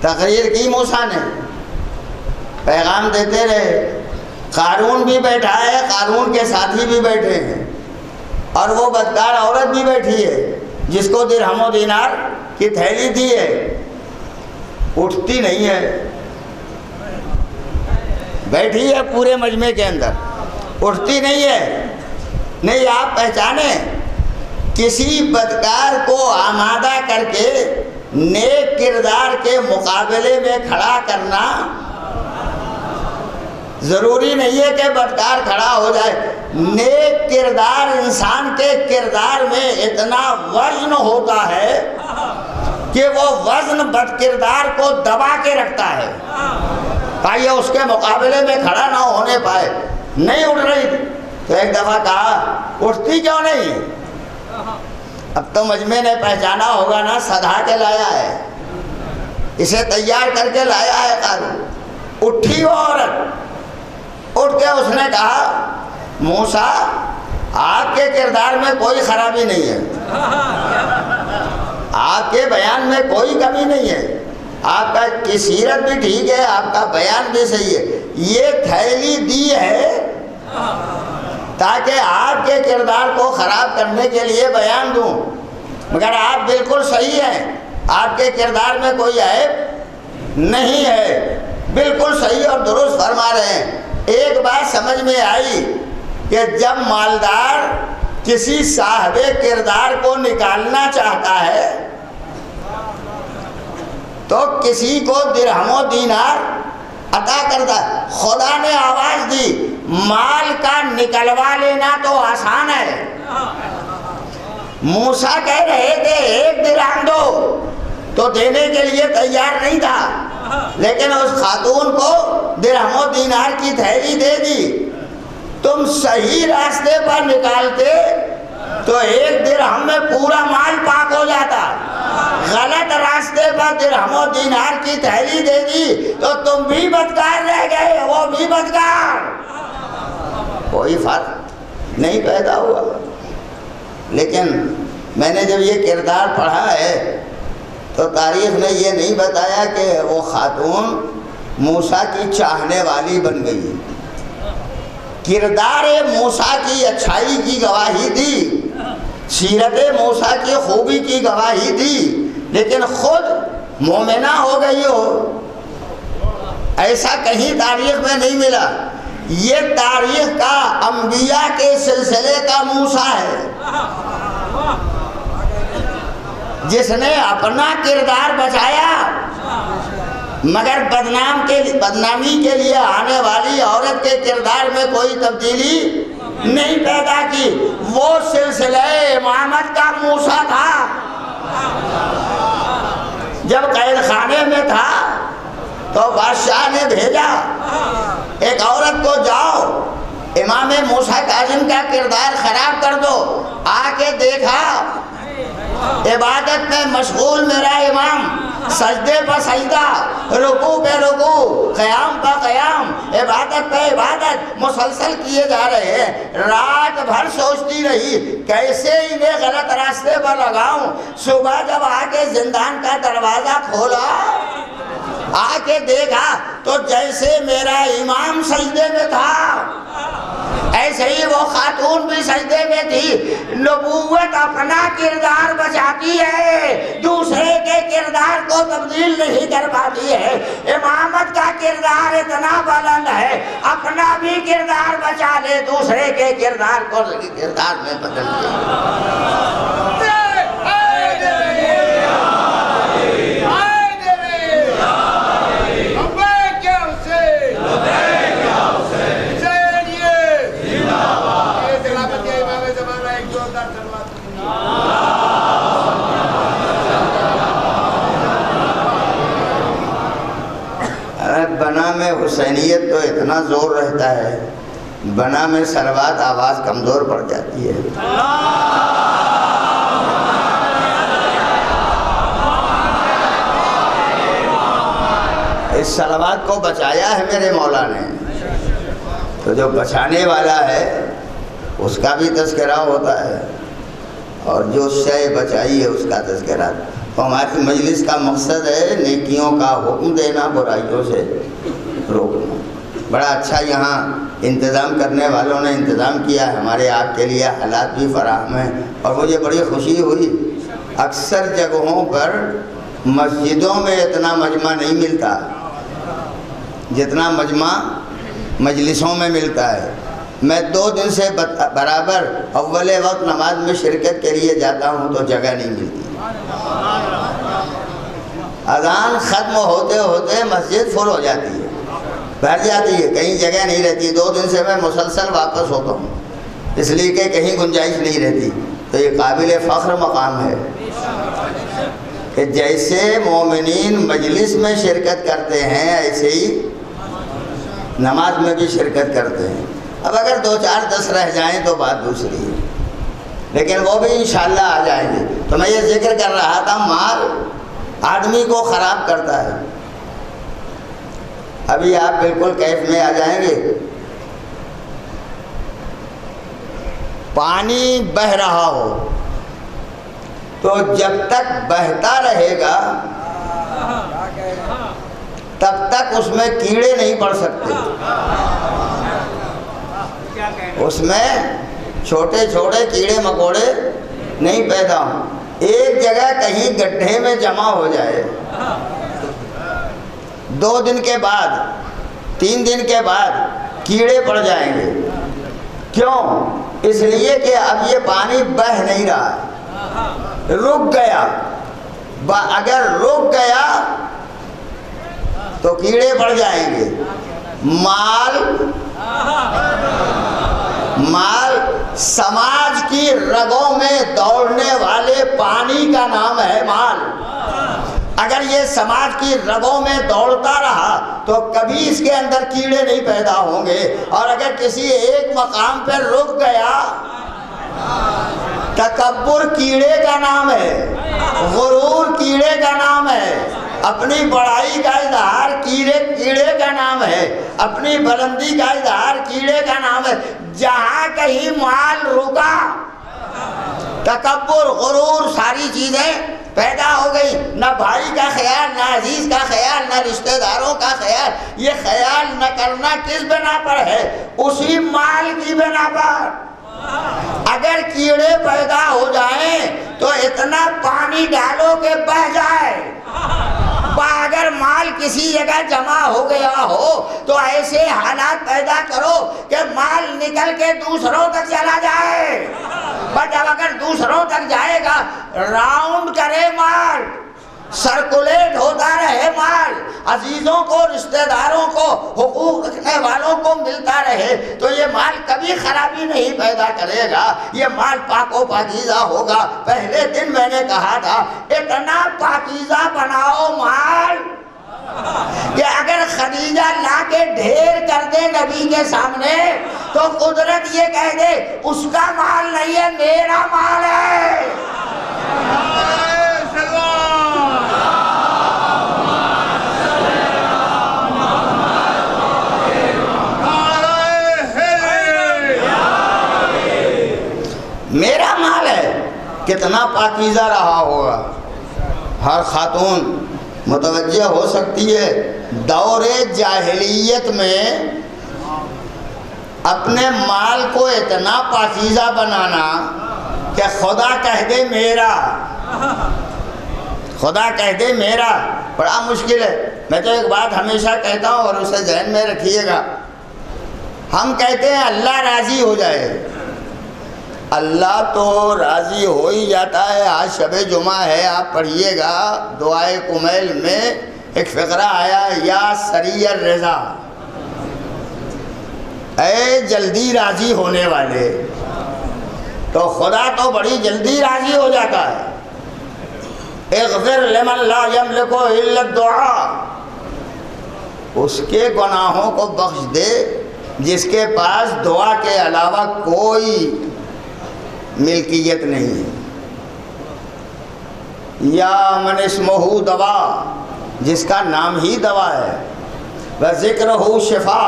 تقریر کی موسیٰ نے، پیغام دیتے رہے۔ قارون بھی بیٹھا ہے، قارون کے ساتھی بھی بیٹھے ہیں، اور وہ بدکار عورت بھی بیٹھی ہے جس کو درہم و دینار کی تھیلی دی ہے، اٹھتی نہیں ہے۔ بیٹھی ہے پورے مجمع کے اندر، اٹھتی نہیں ہے۔ نہیں، آپ پہچانیں کسی بدکار کو آمادہ کر کے نیک کردار کے مقابلے میں کھڑا کرنا ضروری نہیں ہے کہ بدکار کھڑا ہو جائے۔ نیک کردار انسان کے کردار میں اتنا وزن ہوتا ہے کہ وہ وزن بد کردار کو دبا کے رکھتا ہے، تاکہ اس کے مقابلے میں کھڑا نہ ہونے پائے۔ نہیں اٹھ رہی تھی تو ایک دفعہ کہا اٹھتی کیوں نہیں؟ اب تو مجمع نے پہچانا ہوگا نا، سدھا کے لایا ہے، اسے تیار کر کے لایا ہے قارون۔ اٹھی وہ عورت، اٹھ کے اس نے کہا موسیٰ آپ کے کردار میں کوئی خرابی نہیں ہے، آپ کے بیان میں کوئی کمی نہیں ہے، آپ کی سیرت بھی ٹھیک ہے، آپ کا بیان بھی صحیح ہے، یہ تھیلی دی ہے تاکہ آپ کے کردار کو خراب کرنے کے لیے بیان دوں، مگر آپ بالکل صحیح ہیں، آپ کے کردار میں کوئی عیب نہیں ہے، بالکل صحیح اور درست فرما رہے ہیں۔ ایک بات سمجھ میں آئی کہ جب مالدار کسی صاحب کردار کو نکالنا چاہتا ہے تو کسی کو درہم و دینار عطا کرتا ہے۔ خدا نے آواز دی مال کا نکلوا لینا تو آسان ہے۔ موسیٰ کہہ رہے تھے ایک درہم دو تو دینے کے لیے تیار نہیں تھا، لیکن اس خاتون کو درہم و دینار کی تھیلی دے دی۔ تم صحیح راستے پر نکالتے تو ایک درہم میں پورا مال پاک ہو جاتا، غلط راستے پر درہم و دینار کی تھیلی دے دی تو تم بھی بدکار رہ گئے، وہ بھی بدکار، کوئی فرق نہیں پیدا ہوا۔ لیکن میں نے جب یہ کردار پڑھا ہے تو تاریخ نے یہ نہیں بتایا کہ وہ خاتون موسیٰ کی چاہنے والی بن گئی۔ کردار موسیٰ کی اچھائی کی گواہی دی، سیرت موسیٰ کی خوبی کی گواہی دی، لیکن خود مومنہ ہو گئی ہو، ایسا کہیں تاریخ میں نہیں ملا۔ یہ تاریخ کا انبیاء کے سلسلے کا موسیٰ ہے جس نے اپنا کردار بچایا، مگر بدنامی کے لیے آنے والی عورت کے کردار میں کوئی تبدیلی نہیں پیدا کی۔ وہ سلسلہ امامت کا موسیٰ تھا۔ جب قید خانے میں تھا تو بادشاہ نے بھیجا ایک عورت کو، جاؤ امام موسیٰ کاظم کا کردار خراب کر دو۔ آ کے دیکھا عبادت میں مشغول میرا امام، سجدے پر سجدہ، رکوع پہ رکوع، قیام پہ قیام، عبادت پہ عبادت مسلسل کیے جا رہے ہیں۔ رات بھر سوچتی رہی کیسے انہیں غلط راستے پر لگاؤں۔ صبح جب آ کے زندان کا دروازہ کھولا، آ کے دیکھا تو جیسے میرا امام سجدے میں تھا ایسے ہی وہ خاتون بھی سجدے میں تھی۔ نبوت اپنا کردار بچاتی ہے، دوسرے کے کردار کو تبدیل نہیں کر پاتی ہے۔ امامت کا کردار اتنا بلند ہے، اپنا بھی کردار بچا لے، دوسرے کے کردار کو کردار میں بدل دے۔ بنا میں حسینیت تو اتنا زور رہتا ہے، بنا میں صلوات آواز کمزور پڑ جاتی ہے۔ اس صلوات کو بچایا ہے میرے مولا نے، تو جو بچانے والا ہے اس کا بھی تذکرہ ہوتا ہے، اور جو شے بچائی ہے اس کا تذکرہ۔ تو ہماری مجلس کا مقصد ہے نیکیوں کا حکم دینا، برائیوں سے روکنا۔ بڑا اچھا یہاں انتظام کرنے والوں نے انتظام کیا ہے، ہمارے آپ کے لیے حالات بھی فراہم ہیں، اور مجھے بڑی خوشی ہوئی۔ اکثر جگہوں پر مسجدوں میں اتنا مجمع نہیں ملتا جتنا مجمع مجلسوں میں ملتا ہے. میں 2 دن سے برابر اول وقت نماز میں شرکت کے لیے جاتا ہوں تو جگہ نہیں ملتی. اذان ختم ہوتے ہوتے مسجد فل ہو جاتی ہے، بھر جاتی ہے، کہیں جگہ نہیں رہتی. 2 دن سے میں مسلسل واپس ہوتا ہوں اس لیے کہ کہیں گنجائش نہیں رہتی. تو یہ قابل فخر مقام ہے کہ جیسے مومنین مجلس میں شرکت کرتے ہیں ایسے ہی نماز میں بھی شرکت کرتے ہیں. اب اگر 2 4 10 رہ جائیں تو بات دوسری ہے، لیکن وہ بھی انشاءاللہ آ جائیں گے. تو میں یہ ذکر کر رہا تھا مال آدمی کو خراب کرتا ہے. ابھی آپ بالکل کیف میں آ جائیں گے. پانی بہہ رہا ہو تو جب تک بہتا رہے گا تب تک اس میں کیڑے نہیں پڑ سکتے، اس میں چھوٹے چھوٹے کیڑے مکوڑے نہیں پیدا ہوں. ایک جگہ کہیں گڈھے میں جمع ہو جائے 2 دن کے بعد 3 دن کے بعد کیڑے پڑ جائیں گے. کیوں؟ اس لیے کہ اب یہ پانی بہہ نہیں رہا، رک گیا. اگر رک گیا تو کیڑے پڑ جائیں گے. مال سماج کی رگوں میں دوڑنے والے پانی کا نام ہے مال. اگر یہ سماج کی رگوں میں دوڑتا رہا تو کبھی اس کے اندر کیڑے نہیں پیدا ہوں گے. اور اگر کسی ایک مقام پر رک گیا، تکبر کیڑے کا نام ہے، غرور کیڑے کا نام ہے، اپنی بڑائی کا اظہار کیڑے کا نام ہے، اپنی بلندی کا اظہار کیڑے کا نام ہے. جہاں کہیں مال رکا تکبر غرور ساری چیزیں پیدا ہو گئی. نہ بھائی کا خیال، نہ عزیز کا خیال، نہ رشتہ داروں کا خیال. یہ خیال نہ کرنا کس بنا پر ہے؟ اسی مال کی بنا پر. اگر کیڑے پیدا ہو جائیں تو اتنا پانی ڈالو کہ بہہ جائے. اگر مال کسی جگہ جمع ہو گیا ہو تو ایسے حالات پیدا کرو کہ مال نکل کے دوسروں تک چلا جائے. جب اگر دوسروں تک جائے گا، راؤنڈ کرے مال، سرکولیٹ ہوتا رہے مال، عزیزوں کو، رشتہ داروں کو، حقوق رکھنے والوں کو ملتا رہے تو یہ مال کبھی خرابی نہیں پیدا کرے گا. یہ مال پاک و پاکیزہ ہوگا. پہلے دن میں نے کہا تھا اتنا پاکیزہ بناؤ مال کہ اگر خدیجہ لا کے ڈھیر کر دے نبی کے سامنے تو قدرت یہ کہہ دے اس کا مال نہیں ہے، میرا مال ہے. میرا مال ہے. کتنا پاکیزہ رہا ہوگا. ہر خاتون متوجہ ہو سکتی ہے دور جاہلیت میں اپنے مال کو اتنا پاکیزہ بنانا کہ خدا کہہ دے میرا، خدا کہہ دے میرا، بڑا مشکل ہے. میں تو ایک بات ہمیشہ کہتا ہوں اور اسے ذہن میں رکھیے گا. ہم کہتے ہیں اللہ راضی ہو جائے. اللہ تو راضی ہو ہی جاتا ہے. آج شب جمعہ ہے، آپ پڑھیے گا دعائے کمیل میں ایک فقرہ آیا، یا سری الرضا، اے جلدی راضی ہونے والے. تو خدا تو بڑی جلدی راضی ہو جاتا ہے. اغفر لمن لا یملک الا الدعاء، اس کے گناہوں کو بخش دے جس کے پاس دعا کے علاوہ کوئی ملکیت نہیں ہے. یا من اسمہ دوا، جس کا نام ہی دوا ہے. وذکرہ شفا،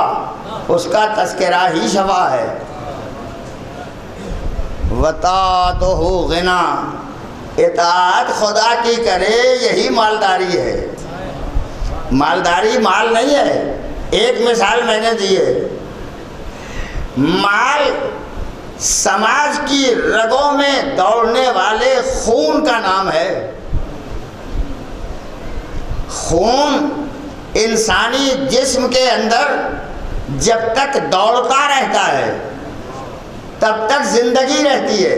اس کا تذکرہ ہی شفا ہے. وطاعتہ غنا، اطاعت خدا کی کرے یہی مالداری ہے. مالداری مال نہیں ہے. ایک مثال میں نے دی ہے. مال سماج کی رگوں میں دوڑنے والے خون کا نام ہے. خون انسانی جسم کے اندر جب تک دوڑتا رہتا ہے تب تک زندگی رہتی ہے.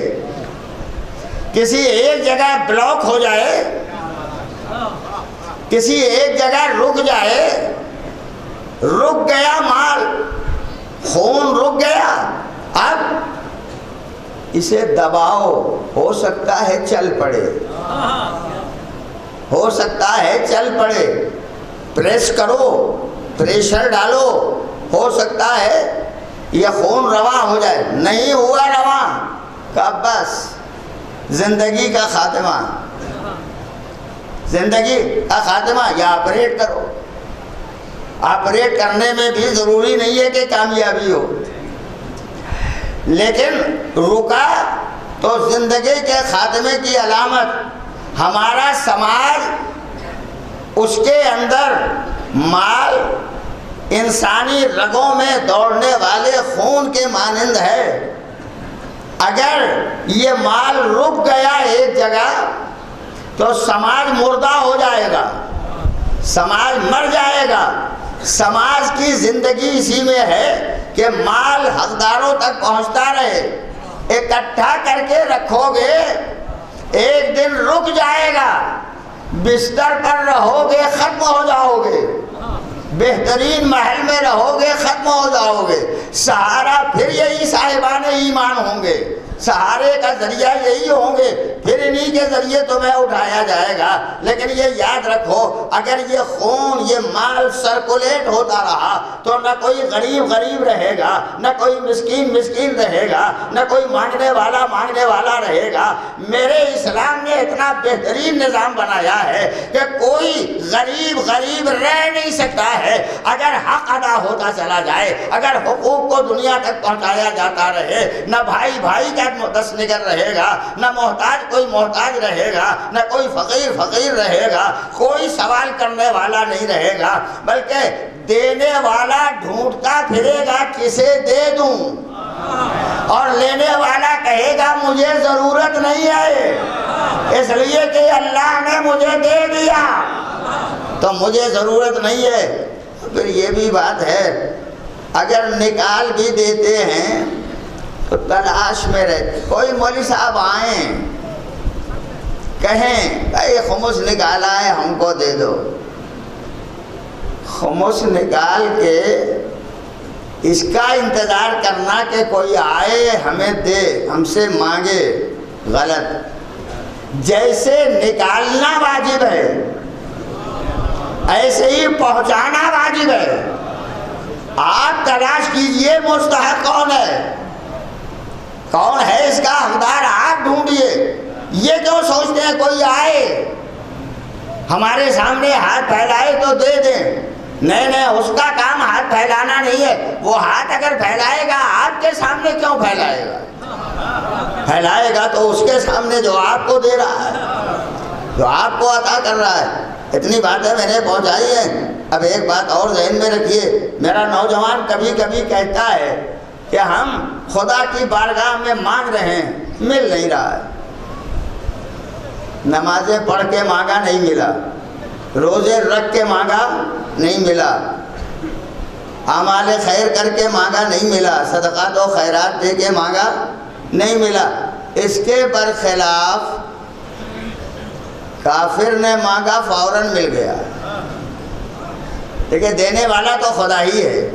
کسی ایک جگہ بلاک ہو جائے، کسی ایک جگہ رک جائے، رک گیا مال، خون رک گیا، اب اسے دباؤ، ہو سکتا ہے چل پڑے، ہو سکتا ہے چل پڑے. پریس کرو، پریشر ڈالو، ہو سکتا ہے یہ خون رواں ہو جائے. نہیں ہوا رواں کہ بس زندگی کا خاتمہ، زندگی کا خاتمہ. یا آپریٹ کرو. آپریٹ کرنے میں بھی ضروری نہیں ہے کہ کامیابی ہو، لیکن رکا تو زندگی کے خاتمے کی علامت. ہمارا سماج، اس کے اندر مال انسانی رگوں میں دوڑنے والے خون کے مانند ہے. اگر یہ مال رک گیا ایک جگہ تو سماج مردہ ہو جائے گا، سماج مر جائے گا. سماج کی زندگی اسی میں ہے کہ مال حقداروں تک پہنچتا رہے. اکٹھا کر کے رکھو گے، ایک دن رک جائے گا، بستر پر رہو گے ختم ہو جاؤ گے، بہترین محل میں رہو گے ختم ہو جاؤ گے. سہارا پھر یہی صاحبان ایمان ہوں گے، سہارے کا ذریعہ یہی ہوں گے، پھر انہی کے ذریعے تمہیں اٹھایا جائے گا. لیکن یہ یاد رکھو، اگر یہ خون، یہ مال سرکولیٹ ہوتا رہا تو نہ کوئی غریب غریب رہے گا، نہ کوئی مسکین مسکین رہے گا، نہ کوئی مانگنے والا رہے گا. میرے اسلام نے اتنا بہترین نظام بنایا ہے کہ کوئی غریب رہ نہیں سکتا ہے اگر حق ادا ہوتا چلا جائے، اگر حقوق کو دنیا تک پہنچایا جاتا رہے. نہ بھائی کا دست نگر رہے گا، نہ محتاج کوئی محتاج رہے گا، نہ کوئی فقیر رہے گا، کوئی سوال کرنے والا نہیں رہے گا، بلکہ دینے والا ڈھونڈتا پھرے گا کسے دے دوں، اور لینے والا کہے گا مجھے ضرورت نہیں ہے، اس لیے کہ اللہ نے مجھے دے دیا تو مجھے ضرورت نہیں ہے. پھر یہ بھی بات ہے، اگر نکال بھی دیتے ہیں تو تلاش میں رہتے. کوئی مولوی صاحب آئیں کہیں بھائی خمس نکالا ہے ہم کو دے دو، خمس نکال کے اس کا انتظار کرنا کہ کوئی آئے ہمیں دے، ہم سے مانگے، غلط. جیسے نکالنا واجب ہے ایسے ہی پہنچانا واجب ہے. آپ تلاش کیجئے مستحق کون ہے، کون ہے اس کا حقدار، آپ ڈھونڈیے. یہ کیوں سوچتے ہیں کوئی آئے ہمارے سامنے ہاتھ پھیلائے تو دے دیں؟ نہیں، اس کا کام ہاتھ پھیلانا نہیں ہے. وہ ہاتھ اگر پھیلائے گا آپ کے سامنے کیوں پھیلائے گا؟ پھیلائے گا تو اس کے سامنے جو آپ کو دے رہا ہے، جو آپ کو عطا کر رہا ہے. اتنی باتیں میں نے پہنچائی ہیں. اب ایک بات اور ذہن میں رکھیے، میرا نوجوان کبھی کبھی کہتا ہے کہ ہم خدا کی بارگاہ میں مانگ رہے ہیں، مل نہیں رہا ہے. نمازیں پڑھ کے مانگا نہیں ملا، روزے رکھ کے مانگا نہیں ملا، اعمال خیر کر کے مانگا نہیں ملا، صدقات و خیرات دے کے مانگا نہیں ملا. اس کے برخلاف کافر نے مانگا فوراً مل گیا. دیکھیں دینے والا تو خدا ہی ہے،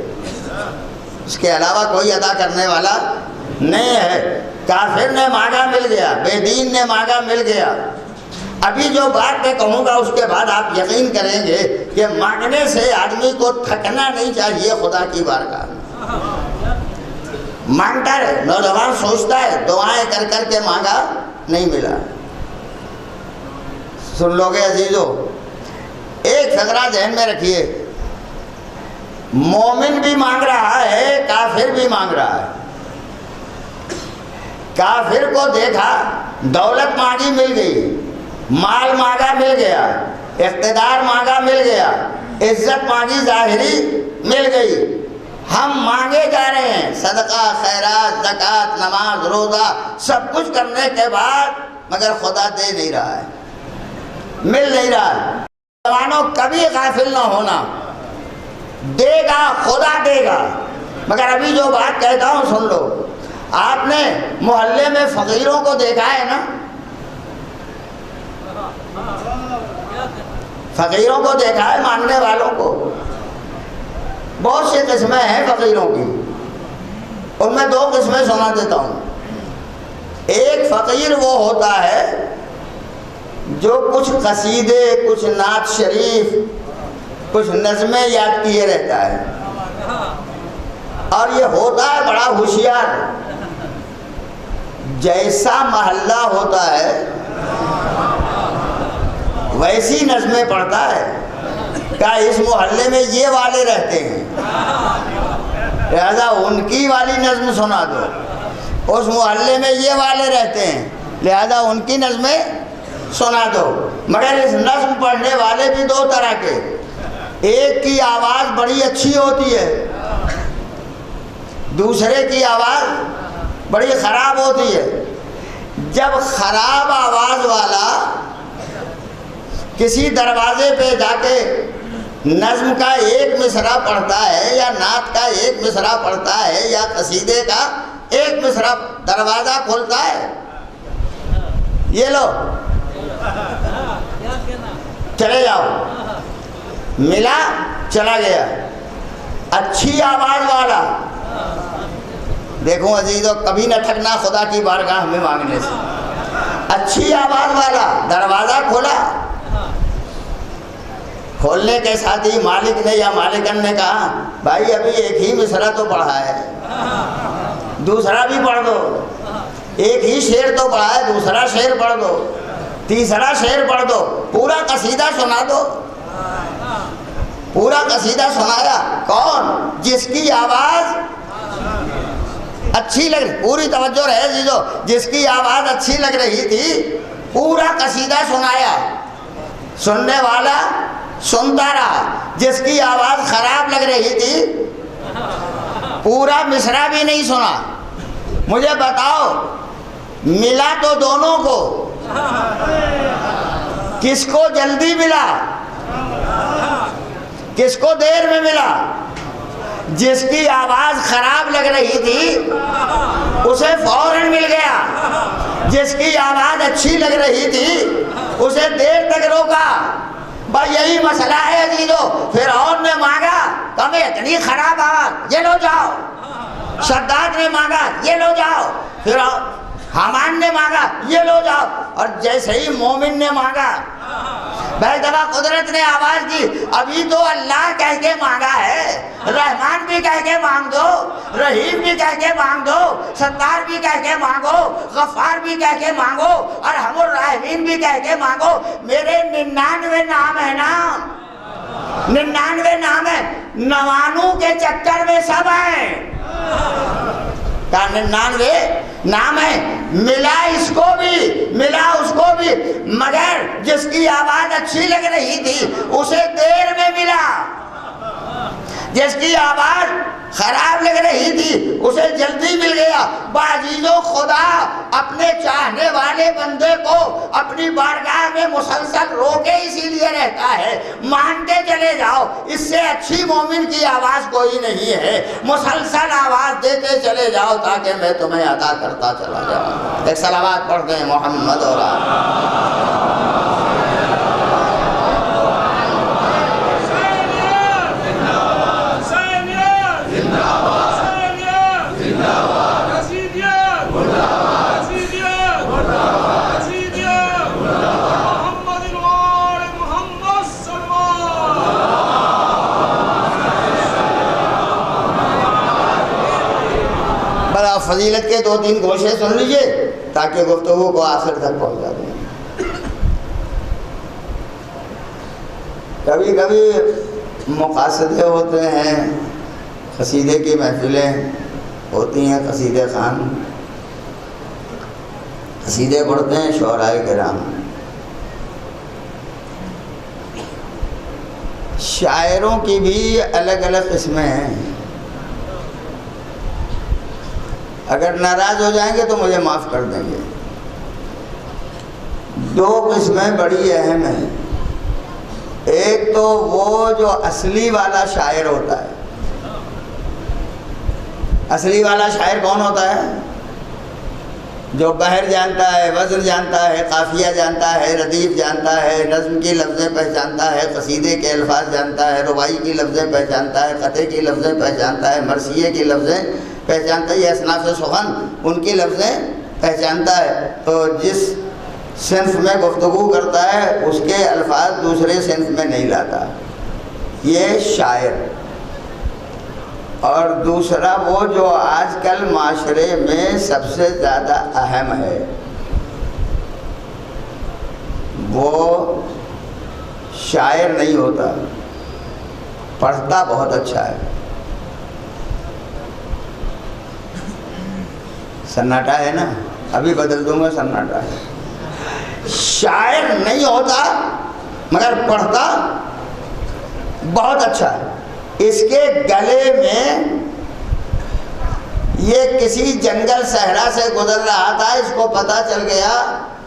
اس کے علاوہ کوئی عطا کرنے والا نہیں ہے. کافر نے مانگا مل گیا، بے دین نے مانگا مل گیا. ابھی جو بات میں کہوں گا اس کے بعد آپ یقین کریں گے کہ مانگنے سے آدمی کو تھکنا نہیں چاہیے. خدا کی بارگاہ مانگتا رہے. نوجوان سوچتا ہے دعائیں کر کر کے مانگا نہیں ملا. سن لو گے عزیزو، ایک فقرہ ذہن میں رکھیے، مومن بھی مانگ رہا ہے، کافر بھی مانگ رہا ہے. کافر کو دیکھا دولت مانگی مل گئی، مال مانگا مل گیا، اقتدار مانگا مل گیا، عزت مانگی ظاہری مل گئی. ہم مانگے جا رہے ہیں صدقہ، خیرات، زکوٰۃ، نماز، روزہ، سب کچھ کرنے کے بعد، مگر خدا دے نہیں رہا ہے، مل نہیں رہا ہے. جوانوں کبھی غافل نہ ہونا، دے گا خدا دے گا. مگر ابھی جو بات کہتا ہوں سن لو. آپ نے محلے میں فقیروں کو دیکھا ہے نا؟ فقیروں کو دیکھا ہے، مانگنے والوں کو. بہت سی قسمیں ہیں فقیروں کی، اور میں 2 قسمیں سنا دیتا ہوں. ایک فقیر وہ ہوتا ہے جو کچھ قصیدے، کچھ نعت شریف، کچھ نظمیں یاد کیے رہتا ہے، اور یہ ہوتا ہے بڑا ہوشیار. جیسا محلہ ہوتا ہے ویسی نظمیں پڑھتا ہے. کیا اس محلے میں یہ والے رہتے ہیں، لہذا ان کی والی نظم سنا دو. اس محلے میں یہ والے رہتے ہیں، لہذا ان کی نظمیں سنا دو. مگر اس نظم پڑھنے والے بھی 2 طرح کے. ایک کی آواز بڑی اچھی ہوتی ہے، دوسرے کی آواز بڑی خراب ہوتی ہے. جب خراب آواز والا کسی دروازے پہ جا کے نظم کا ایک مصرع پڑھتا ہے، یا نعت کا ایک مصرع پڑھتا ہے، یا قصیدے کا ایک مصرع، دروازہ کھولتا ہے، یہ لو چلے جاؤ، ملا چلا گیا. اچھی آواز والا، دیکھو عزیزو کبھی نہ تھکنا خدا کی بارگاہ میں مانگنے سے. اچھی آواز والا دروازہ کھولا، کھولنے کے ساتھ ہی مالک نے یا مالکن نے کہا بھائی ابھی ایک ہی مصرع تو پڑھا ہے، دوسرا بھی پڑھ دو. ایک ہی شعر تو پڑھا ہے، دوسرا شعر پڑھ دو، تیسرا شعر پڑھ دو، پورا قصیدہ سنا دو. پورا قصیدہ سنایا. کون؟ جس کی آواز اچھی لگ رہی، پوری توجہ رہے عزیزو، جس کی آواز اچھی لگ رہی تھی پورا قصیدہ سنایا. سننے والا سنتا رہا. جس کی آواز خراب لگ رہی تھی پورا مصرع بھی نہیں سنا. مجھے بتاؤ ملا تو دونوں کو، کس کو جلدی ملا، کس کو دیر میں ملا؟ جس کی آواز خراب لگ رہی تھی اسے فوراً مل گیا. جس کی آواز اچھی لگ رہی تھی اسے دیر تک روکا. بھائی یہی مسئلہ ہے عزیزو. فرعون نے مانگا کہ ہمیں اتنی خراب آواز، یہ لو جاؤ. شداد نے مانگا یہ لو جاؤ. فرعون حامان نے مانگا یہ لو جاؤ. اور جیسے ہی مومن نے مانگا، بھائی دفعہ قدرت نے آواز دی ابھی تو اللہ کہہ کے مانگا ہے، رحمان بھی کہہ کے مانگ دو، رحیم بھی کہہ کے مانگ دو، ستار بھی کہہ کے مانگو، غفار بھی کہہ کے مانگو، ارحم الراحمین بھی کہہ کے مانگو. میرے 99 نام ہے نا، 99 نام ہے، 99 کے چکر میں سب ہیں. 99 نام ہے. ملا اس کو بھی ملا اس کو بھی، مگر جس کی آواز اچھی لگ رہی تھی اسے دیر میں ملا. جس کی آواز خراب لگ رہی تھی اسے جلدی مل گیا. عزیزو خدا اپنے چاہنے والے بندے کو اپنی بارگاہ میں مسلسل روکے اسی لیے رہتا ہے. مانتے چلے جاؤ، اس سے اچھی مومن کی آواز کوئی نہیں ہے. مسلسل آواز دیتے چلے جاؤ تاکہ میں تمہیں عطا کرتا چلا جاؤں. ایک صلوات پڑھ دیں محمد اور فضیلت کے 2-3 گوشے سن لیجئے تاکہ گفتگو کو آخر تک پہنچا دیں. کبھی کبھی مقاصدے ہوتے ہیں، قصیدے کی محفلیں ہوتی ہیں، قصیدے خان قصیدے پڑھتے ہیں شعراء کرام. شاعروں کی بھی الگ الگ قسمیں ہیں. اگر ناراض ہو جائیں گے تو مجھے معاف کر دیں گے. 2 قسمیں بڑی اہم ہیں. ایک تو وہ جو اصلی والا شاعر ہوتا ہے، اصلی والا شاعر کون ہوتا ہے؟ جو بحر جانتا ہے، وزن جانتا ہے، قافیہ جانتا ہے، ردیف جانتا ہے، نظم کی لفظیں پہچانتا ہے، قصیدے کے الفاظ جانتا ہے، رباعی کی لفظیں پہچانتا ہے، قطعے کی لفظیں پہچانتا ہے، مرثیے کی لفظیں پہچانتا ہے، یہ اصناف سخن ان کی لفظیں پہچانتا ہے۔ تو جس صنف میں گفتگو کرتا ہے اس کے الفاظ دوسرے صنف میں نہیں لاتا، یہ شاعر۔ اور دوسرا وہ جو آج کل معاشرے میں سب سے زیادہ اہم ہے، وہ شاعر نہیں ہوتا، پڑھتا بہت اچھا ہے۔ سناٹا ہے نا، ابھی بدل دوں گا، سناٹا ہے۔ شاعر نہیں ہوتا مگر پڑھتا بہت اچھا ہے۔ اس کے گلے میں، یہ کسی جنگل صحرا سے گزر رہا تھا، اس کو پتہ چل گیا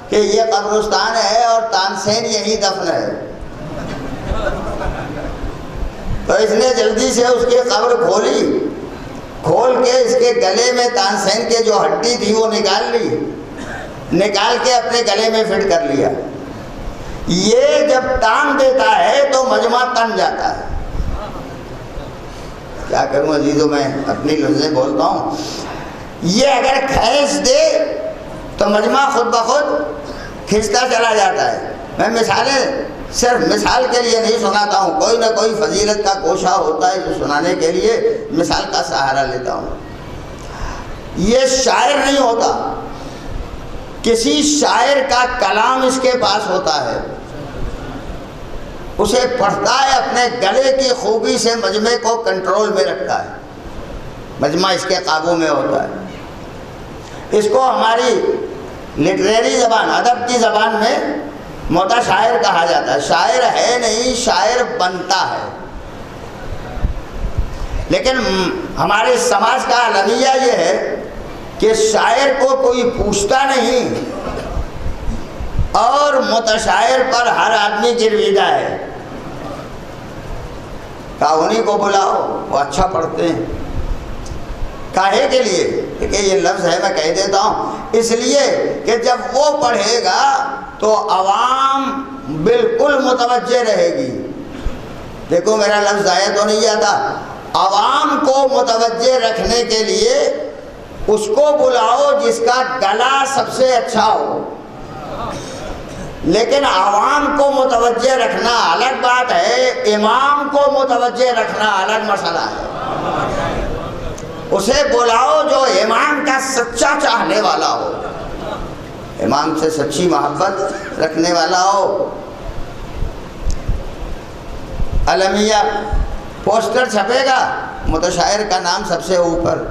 کہ یہ قبرستان ہے اور تانسین یہی دفن ہے، تو اس نے جلدی سے اس کی قبر کھولی، کھول کے اس کے گلے میں تانسین کے جو ہڈی تھی وہ نکال لی، نکال کے اپنے گلے میں فٹ کر لیا۔ یہ جب ٹانگ دیتا ہے تو مجمع تن جاتا ہے۔ کیا کروں عزیزوں، میں اپنی لفظیں بولتا ہوں، یہ اگر کھینچ دے تو مجمع خود بخود کھنچتا چلا جاتا ہے۔ میں مثالیں صرف مثال کے لیے نہیں سناتا ہوں، کوئی نہ کوئی فضیلت کا گوشہ ہوتا ہے جو سنانے کے لیے مثال کا سہارا لیتا ہوں۔ یہ شاعر نہیں ہوتا، کسی شاعر کا کلام اس کے پاس ہوتا ہے، اسے پڑھتا ہے، اپنے گلے کی خوبی سے مجمع کو کنٹرول میں رکھتا ہے، مجمع اس کے قابو میں ہوتا ہے۔ اس کو ہماری لٹریری زبان، ادب کی زبان میں موٹا شاعر کہا جاتا ہے۔ شاعر ہے نہیں، شاعر بنتا ہے۔ لیکن ہمارے سماج کا المیہ یہ ہے کہ شاعر کو کوئی پوچھتا نہیں اور متشاعر پر ہر آدمی گرویدہ ہے۔ کہا انہیں کو بلاؤ، وہ اچھا پڑھتے ہیں۔ کاہے کے لیے؟ کہ یہ لفظ ہے، میں کہہ دیتا ہوں، اس لیے کہ جب وہ پڑھے گا تو عوام بالکل متوجہ رہے گی۔ دیکھو میرا لفظ ضائع تو نہیں جاتا۔ عوام کو متوجہ رکھنے کے لیے اس کو بلاؤ جس کا گلا سب سے اچھا ہو، لیکن عوام کو متوجہ رکھنا الگ بات ہے، امام کو متوجہ رکھنا الگ مسئلہ ہے۔ اسے بلاؤ جو امام کا سچا چاہنے والا ہو، امام سے سچی محبت رکھنے والا ہو۔ المیہ پوسٹر چھپے گا، متشاعر کا نام سب سے اوپر،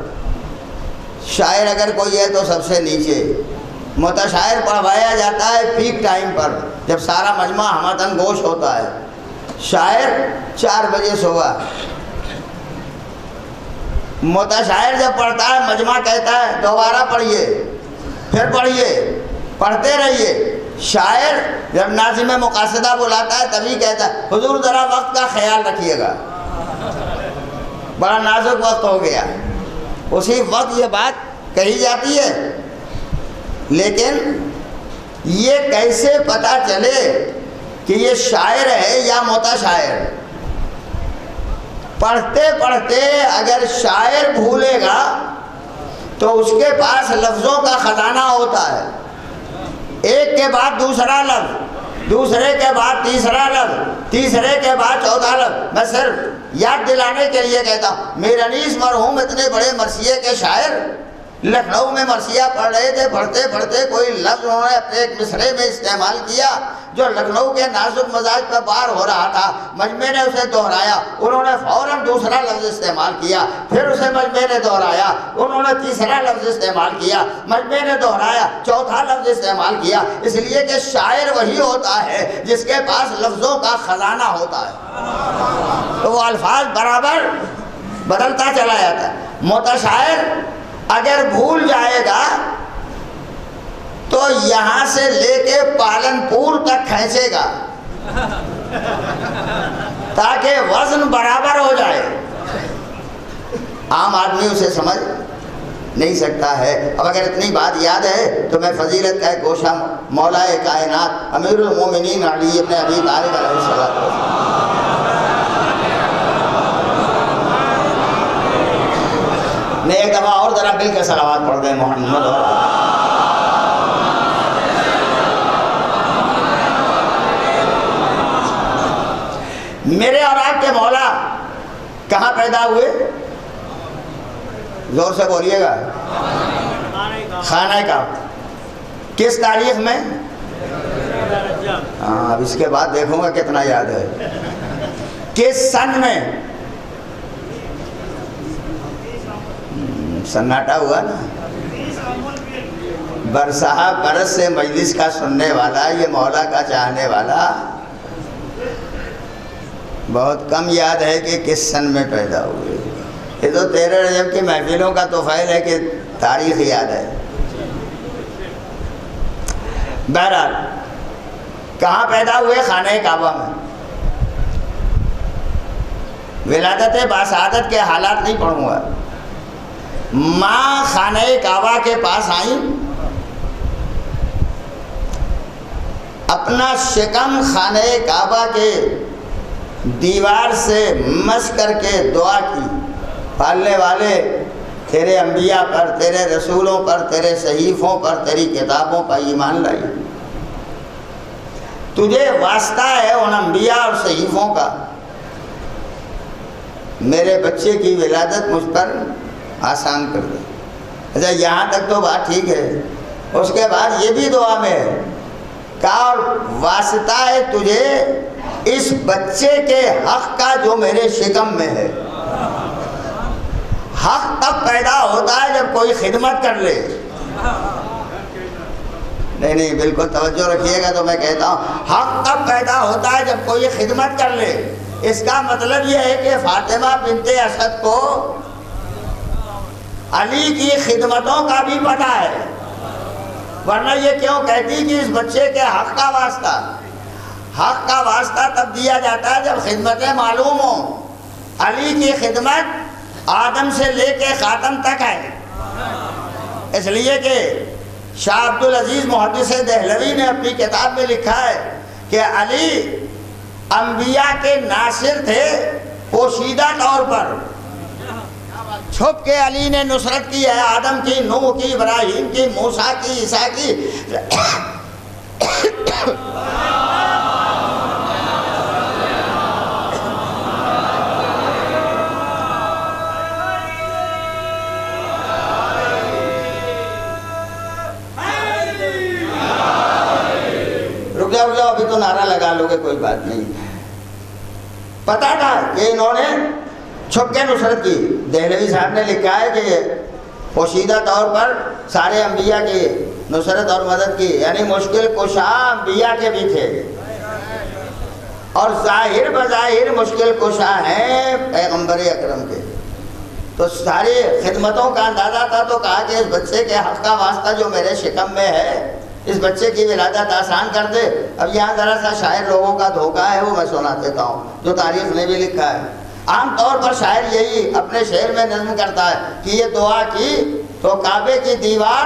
شاعر اگر کوئی ہے تو سب سے نیچے۔ متشاعر پڑھوایا جاتا ہے پیک ٹائم پر، جب سارا مجمع ہمدن گوش ہوتا ہے۔ شاعر 4 بجے صبح۔ متشاعر جب پڑھتا ہے مجمع کہتا ہے دوبارہ پڑھیے، پھر پڑھیے، پڑھتے رہیے۔ شاعر جب ناظم مقاصدہ بلاتا ہے تبھی کہتا ہے حضور ذرا وقت کا خیال رکھیے گا، بڑا نازک وقت ہو گیا، اسی وقت یہ بات کہی جاتی ہے۔ لیکن یہ کیسے پتہ چلے کہ یہ شاعر ہے یا متشاعر؟ پڑھتے پڑھتے اگر شاعر بھولے گا تو اس کے پاس لفظوں کا خزانہ ہوتا ہے، ایک کے بعد دوسرا لفظ، دوسرے کے بعد تیسرا لفظ، تیسرے کے بعد چوتھا لفظ۔ میں صرف یاد دلانے کے لیے کہتا ہوں، میر انیس مرحوم اتنے بڑے مرثیے کے شاعر لکھنؤ میں مرثیہ پڑھ رہے تھے، پڑھتے پڑھتے کوئی لفظ انہوں نے اپنے ایک مصرعے میں استعمال کیا جو لکھنؤ کے نازک مزاج پر بار ہو رہا تھا۔ مجمع نے اسے دہرایا، انہوں نے فوراً دوسرا لفظ استعمال کیا، پھر اسے مجمع نے دہرایا، انہوں نے تیسرا لفظ استعمال کیا، مجمع نے دہرایا، چوتھا لفظ استعمال کیا۔ اس لیے کہ شاعر وہی ہوتا ہے جس کے پاس لفظوں کا خزانہ ہوتا ہے، تو وہ الفاظ برابر بدلتا چلا جاتا ہے۔ متشاعر اگر بھول جائے گا تو یہاں سے لے کے پالن پور تک کھینچے گا تاکہ وزن برابر ہو جائے۔ عام آدمی اسے سمجھ نہیں سکتا ہے۔ اب اگر اتنی بات یاد ہے تو میں فضیلت کا ایک گوشہ مولا کائنات امیر المومنین علی ابن ابی طالب علیہ السلام، میں ایک دفعہ اور ذرا مل کے صلوات پڑھ دیں محمد اور میرے اور آپ کے مولا کہاں پیدا ہوئے؟ زور سے بولیے گا۔ خانہ کعبہ۔ کس تاریخ میں؟ ہاں، اب اس کے بعد دیکھوں گا کتنا یاد ہے۔ کس سن میں؟ سناٹا ہوا نا۔ برسہ برس سے مجلس کا سننے والا، یہ مولا کا چاہنے والا، بہت کم یاد ہے کہ کس سن میں پیدا ہوئے۔ یہ تو 13 رجب کی محفلوں کا توفیل ہے کہ تاریخ یاد ہے۔ بہرحال کہاں پیدا ہوئے؟ خانہ کعبہ میں۔ ولادت باسعادت کے حالات نہیں پڑھوں گا۔ ماں خانہ کعبہ کے پاس آئیں، اپنا شکم خانہ کعبہ کے دیوار سے مس کر کے دعا کی، پالنے والے تیرے انبیاء پر، تیرے رسولوں پر، تیرے صحیفوں پر، تیری کتابوں پر ایمان لائی، تجھے واسطہ ہے ان انبیاء اور صحیفوں کا، میرے بچے کی ولادت مجھ پر آسان کر دے۔ اچھا، یہاں تک تو بات ٹھیک ہے۔ اس کے بعد یہ بھی دعا میں ہے، کہا اور واسطہ ہے تجھے اس بچے کے حق کا جو میرے شکم میں ہے۔ حق تب پیدا ہوتا ہے جب کوئی خدمت کر لے۔ نہیں بالکل توجہ رکھیے گا تو میں کہتا ہوں، حق تب پیدا ہوتا ہے جب کوئی خدمت کر لے۔ اس کا مطلب یہ ہے کہ فاطمہ بنت اسد کو علی کی خدمتوں کا بھی پتہ ہے، ورنہ یہ کیوں کہتی کہ اس بچے کے حق کا واسطہ؟ حق کا واسطہ تب دیا جاتا ہے جب خدمتیں معلوم ہوں۔ علی کی خدمت آدم سے لے کے خاتم تک ہے، اس لیے کہ شاہ عبدالعزیز محدث دہلوی نے اپنی کتاب میں لکھا ہے کہ علی انبیاء کے ناصر تھے، پوشیدہ طور پر چھپ کے علی نے نصرت کی ہے، آدم کی، نوح کی، ابراہیم کی، موسیٰ کی، عیسیٰ کی۔ رک جاؤ ابھی تو نعرہ لگا لو گے، کوئی بات نہیں۔ پتا تھا کہ انہوں نے چھپ کے نصرت کی۔ دہلوی صاحب نے لکھا ہے کہ پوشیدہ طور پر سارے انبیاء کی نصرت اور مدد کی، یعنی مشکل کشا انبیاء کے بھی تھے، اور ظاہر بظاہر مشکل کشا ہیں پیغمبر اکرم کے۔ تو ساری خدمتوں کا اندازہ تھا، تو کہا کہ اس بچے کے حق کا واسطہ جو میرے شکم میں ہے، اس بچے کی ولادت آسان کر دے۔ اب یہاں ذرا سا شاعر لوگوں کا دھوکہ ہے، وہ میں سنا دیتا ہوں جو تاریخ نے بھی لکھا ہے۔ عام طور پر شاعر یہی اپنے شعر میں نظم کرتا ہے کہ یہ دعا کی تو کعبے کی دیوار،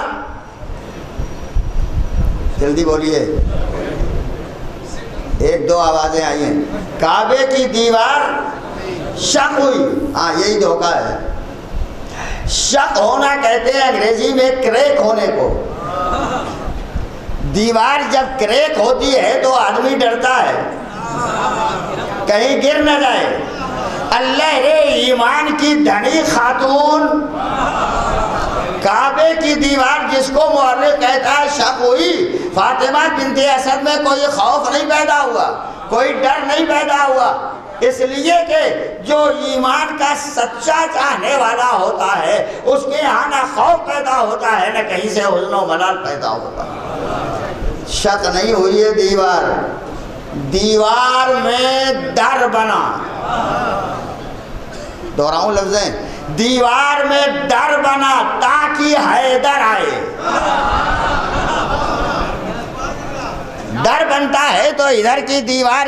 جلدی بولیے، ایک دو آوازیں آئی ہیں، کعبے کی دیوار شق ہوئی۔ ہاں، یہی دھوکہ ہے۔ شق ہونا کہتے ہیں انگریزی میں کریک ہونے کو۔ دیوار جب کریک ہوتی ہے تو آدمی ڈرتا ہے کہیں گر نہ جائے۔ اللہ رے ایمان کی دھنی خاتون، کعبے کی دیوار جس کو مورخ کہتا ہے شق ہوئی، فاطمہ بنت اسد میں کوئی خوف نہیں پیدا ہوا، کوئی ڈر نہیں پیدا ہوا، اس لیے کہ جو ایمان کا سچا چاہنے والا ہوتا ہے اس کے یہاں نہ خوف پیدا ہوتا ہے نہ کہیں سے حزن و ملال پیدا ہوتا ہے۔ شق نہیں ہوئی ہے دیوار، دیوار میں ڈر بنا۔ دہراؤں لفظیں، دیوار میں ڈر بنا تاکہ حیدر آئے۔ ڈر بنتا ہے تو ادھر کی دیوار